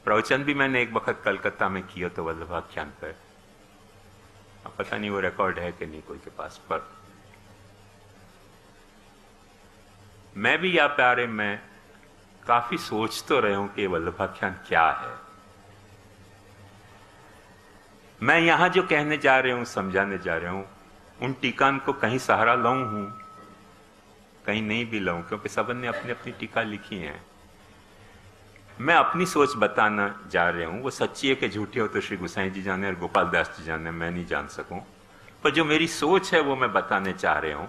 प्रवचन भी मैंने एक वक्त कलकत्ता में किया तो वल्लभाख्यान पर, अब पता नहीं वो रिकॉर्ड है कि नहीं कोई के पास, पर मैं भी यहाँ प्यारे में काफी सोच तो रहे हूं कि वल्लभाख्यान क्या है। मैं यहां जो कहने जा रहे हूं, समझाने जा रहा हूं, उन टीकान को कहीं सहारा लाऊं हूं, कहीं नहीं भी लाऊं, क्योंकि सबन ने अपनी अपनी टीका लिखी है। मैं अपनी सोच बताना जा रहा हूं, वो सच्ची है कि झूठी हो तो श्री गोसाई जी जाने और गोपाल दास जी जाने, मैं नहीं जान सकूं, पर जो मेरी सोच है वो मैं बताने चाह रहा हूं।